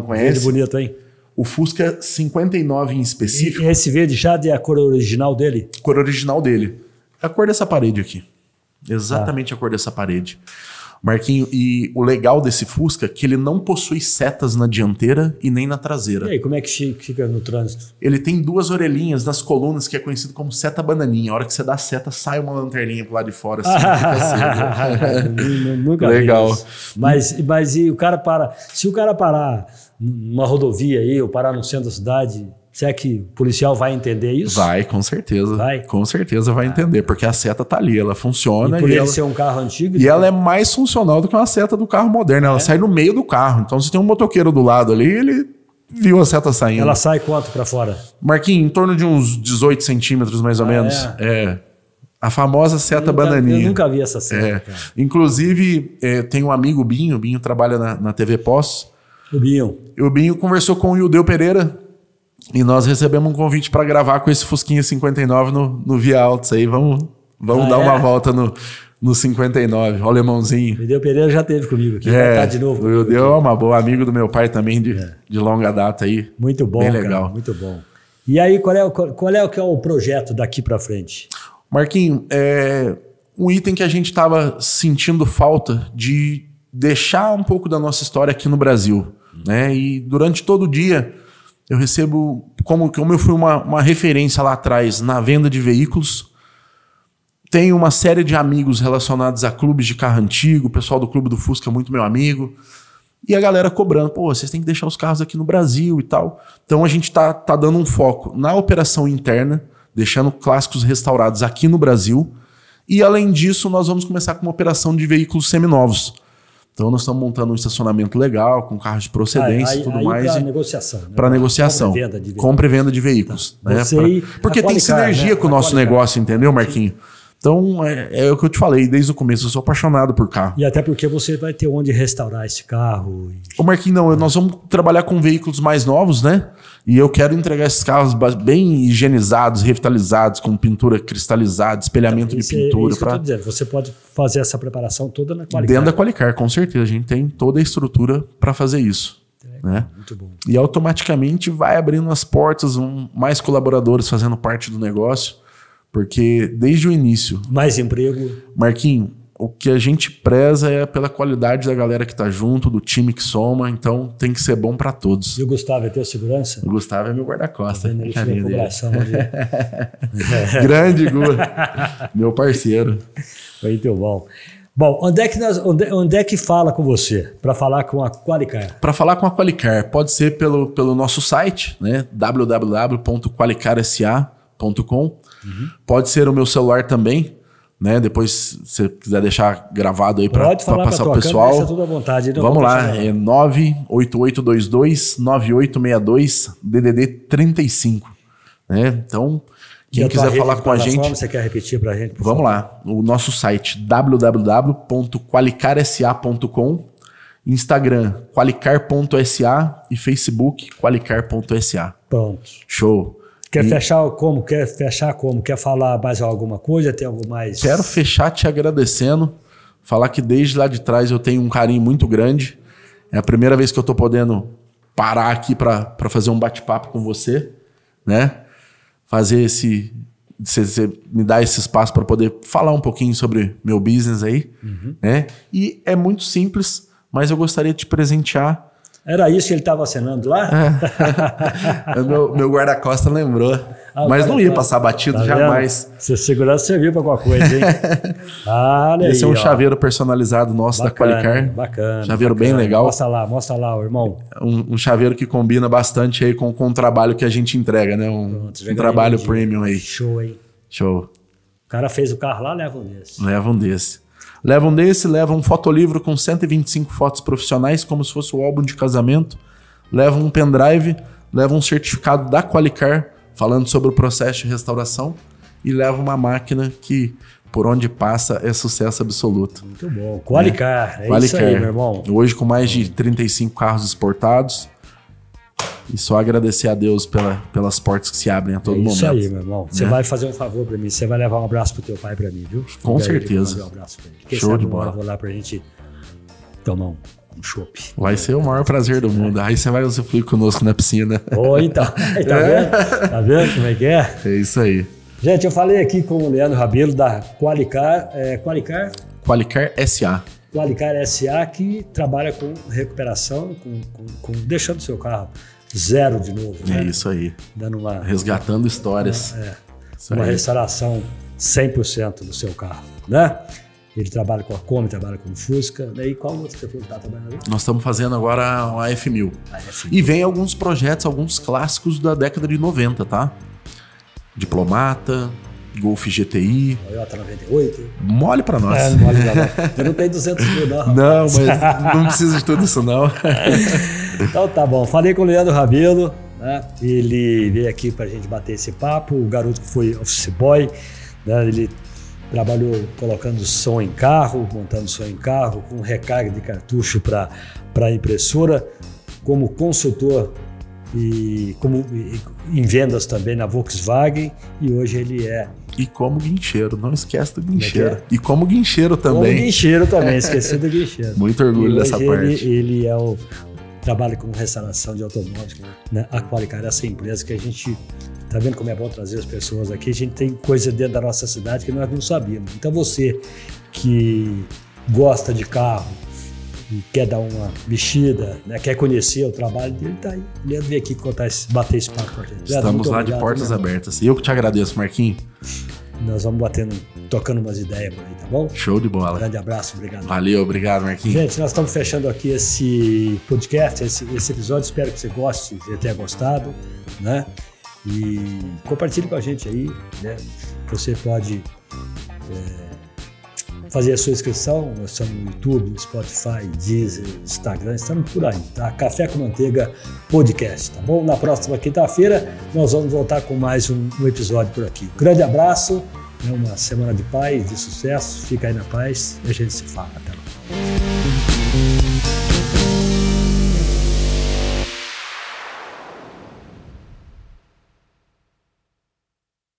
conhece. Verde bonito, hein? O Fusca 59 em específico. E esse verde jade é a cor original dele? Cor original dele. É a cor dessa parede aqui. Exatamente a cor dessa parede. Marquinho, e o legal desse Fusca é que ele não possui setas na dianteira e nem na traseira. E aí, como é que fica no trânsito? Ele tem 2 orelhinhas nas colunas, que é conhecido como seta bananinha. A hora que você dá a seta, sai uma lanterninha pro lado de fora. Assim, fica Nunca legal. Mas e o cara para... Se o cara parar numa rodovia aí, ou parar no centro da cidade... Será que o policial vai entender isso? Vai, com certeza. Vai? Com certeza vai entender, porque a seta tá ali, ela funciona. E por ele ser um carro antigo... E ela é mais funcional do que uma seta do carro moderno. Ela sai no meio do carro. Então, se tem um motoqueiro do lado ali, ele viu a seta saindo. Ela sai quanto para fora? Marquinhos, em torno de uns 18 centímetros, mais ou menos. A famosa seta bananinha. Eu nunca vi essa seta, cara. Inclusive, tem um amigo, o Binho trabalha na TV Pós. O Binho. E o Binho conversou com o Yudeu Pereira e nós recebemos um convite para gravar com esse Fusquinha 59 no Via Altos aí. Vamos dar uma volta no 59, o alemãozinho. O Yudeu Pereira já esteve comigo aqui, vai estar de novo. O Yudeu é uma boa, amigo do meu pai também de longa data aí. Muito bom, bem cara, legal. Muito bom. E aí, qual é o projeto daqui para frente? Marquinho, um item que a gente estava sentindo falta de deixar um pouco da nossa história aqui no Brasil, né? E durante todo o dia eu recebo, como eu fui uma referência lá atrás na venda de veículos, tenho uma série de amigos relacionados a clubes de carro antigo, o pessoal do Clube do Fusca é muito meu amigo, e a galera cobrando, pô, vocês têm que deixar os carros aqui no Brasil e tal. Então a gente tá dando um foco na operação interna, deixando clássicos restaurados aqui no Brasil, e além disso nós vamos começar com uma operação de veículos seminovos. Então nós estamos montando um estacionamento legal, com carros de procedência e tudo mais. Para negociação. Né? Para negociação. Compra e venda de veículos. Tá. Né? Porque tem sinergia, né, com o nosso negócio, entendeu, Marquinho? Então, é o que eu te falei desde o começo, eu sou apaixonado por carro. E até porque você vai ter onde restaurar esse carro. Ô Marquinhos, nós vamos trabalhar com veículos mais novos, né? E eu quero entregar esses carros bem higienizados, revitalizados, com pintura cristalizada, espelhamento de pintura. Isso que eu tô dizendo. Você pode fazer essa preparação toda na Qualicar. Dentro da Qualicar, com certeza. A gente tem toda a estrutura para fazer isso. Né? Muito bom. E automaticamente vai abrindo as portas, mais colaboradores fazendo parte do negócio. Porque desde o início... Mais emprego. Marquinhos, o que a gente preza é pela qualidade da galera que tá junto, do time que soma, então tem que ser bom para todos. E o Gustavo é teu segurança? O Gustavo é meu guarda-costas. Grande Gu, meu parceiro. Muito bom. Bom, onde é que fala com você para falar com a Qualicar? Para falar com a Qualicar, pode ser pelo nosso site, né? www.qualicarsa.com. Pode ser o meu celular também, né? Depois, se você quiser deixar gravado aí para passar pro pessoal. Deixa tudo à vontade. Vamos lá, é 98822-9862, DDD 35. Né? Então, quem quiser falar com a gente... Você quer repetir para a gente? Vamos lá, o nosso site www.qualicarsa.com, Instagram qualicar.sa e Facebook qualicar.sa. Pronto. Show. Quer fechar como? Quer falar mais alguma coisa? Tem algo mais? Quero fechar te agradecendo. Falar que desde lá de trás eu tenho um carinho muito grande. É a primeira vez que eu tô podendo parar aqui para fazer um bate-papo com você, né? Fazer você me dá esse espaço para poder falar um pouquinho sobre meu business aí, né? E é muito simples, mas eu gostaria de te presentear. Era isso que ele estava acenando lá? Meu guarda-costas lembrou. Mas não ia passar batido, tá jamais. Seu segurança serviu para alguma coisa, hein? Esse é um chaveiro personalizado nosso da Qualicar. Bacana. Chaveiro bem legal. Mostra lá, irmão. Um chaveiro que combina bastante aí com o trabalho que a gente entrega, né? Um trabalho premium aí. Show, hein? Show. O cara fez o carro lá, leva um desse. Leva um fotolivro com 125 fotos profissionais, como se fosse o álbum de casamento. Leva um pendrive, leva um certificado da Qualicar, falando sobre o processo de restauração. E leva uma máquina que, por onde passa, é sucesso absoluto. Muito bom. Qualicar, é isso aí, meu irmão. Hoje com mais de 35 carros exportados. E só agradecer a Deus pelas portas que se abrem a todo momento. Isso aí, meu irmão. Você vai fazer um favor pra mim. Você vai levar um abraço pro teu pai pra mim, viu? Com certeza. Um abraço pra ele. Show de bola. Eu vou lá pra gente tomar um chopp. Vai ser o maior prazer do mundo. Aí você vai usufruir conosco na piscina. Então. Tá vendo? Tá vendo como é que é? É isso aí. Gente, eu falei aqui com o Leandro Rabelo da Qualicar. Qualicar SA. Qualicar SA, que trabalha com recuperação, com deixando seu carro zero de novo. É isso aí. Resgatando histórias. Uma restauração 100% do seu carro, né? Ele trabalha com a Kombi, trabalha com o Fusca. E qual outro você está trabalhando? Nós estamos fazendo agora a F1000. E vem alguns projetos, alguns clássicos da década de 90, tá? Diplomata, Golf GTI. Toyota 98. Mole pra nós. Não mole pra nós. Eu não tenho 200 mil, não. Não, mas não precisa de tudo isso, não. Então tá bom. Falei com o Leandro Rabelo, né? Ele veio aqui pra gente bater esse papo. O garoto que foi office boy, né? Ele trabalhou colocando som em carro, montando som em carro, com recarga de cartucho para a impressora, como consultor em vendas também na Volkswagen, e hoje ele E como guincheiro, não esquece do guincheiro. E como guincheiro também. Como guincheiro também, esqueci do guincheiro. Muito orgulho dessa parte. Ele trabalha com restauração de automóveis, né? A Qualicar, essa empresa que a gente tá vendo como é bom trazer as pessoas aqui. A gente tem coisa dentro da nossa cidade que nós não sabíamos. Então você que gosta de carro e quer dar uma mexida, né, quer conhecer o trabalho dele, tá aí. Ele veio aqui bater esse papo com a gente. Estamos lá de portas abertas. E eu que te agradeço, Marquinhos. Nós vamos tocando umas ideias por aí, tá bom? Show de bola. Um grande abraço, obrigado. Valeu, obrigado, Marquinhos. Gente, nós estamos fechando aqui esse podcast, esse episódio. Espero que você goste, que você tenha gostado, né? E compartilhe com a gente aí, né? Você pode fazer a sua inscrição. Nós estamos no YouTube, no Spotify, Deezer, Instagram, estamos por aí, tá? Café com Manteiga Podcast, tá bom? Na próxima quinta-feira nós vamos voltar com mais um episódio por aqui. Grande abraço, uma semana de paz, de sucesso, fica aí na paz e a gente se fala. Até lá.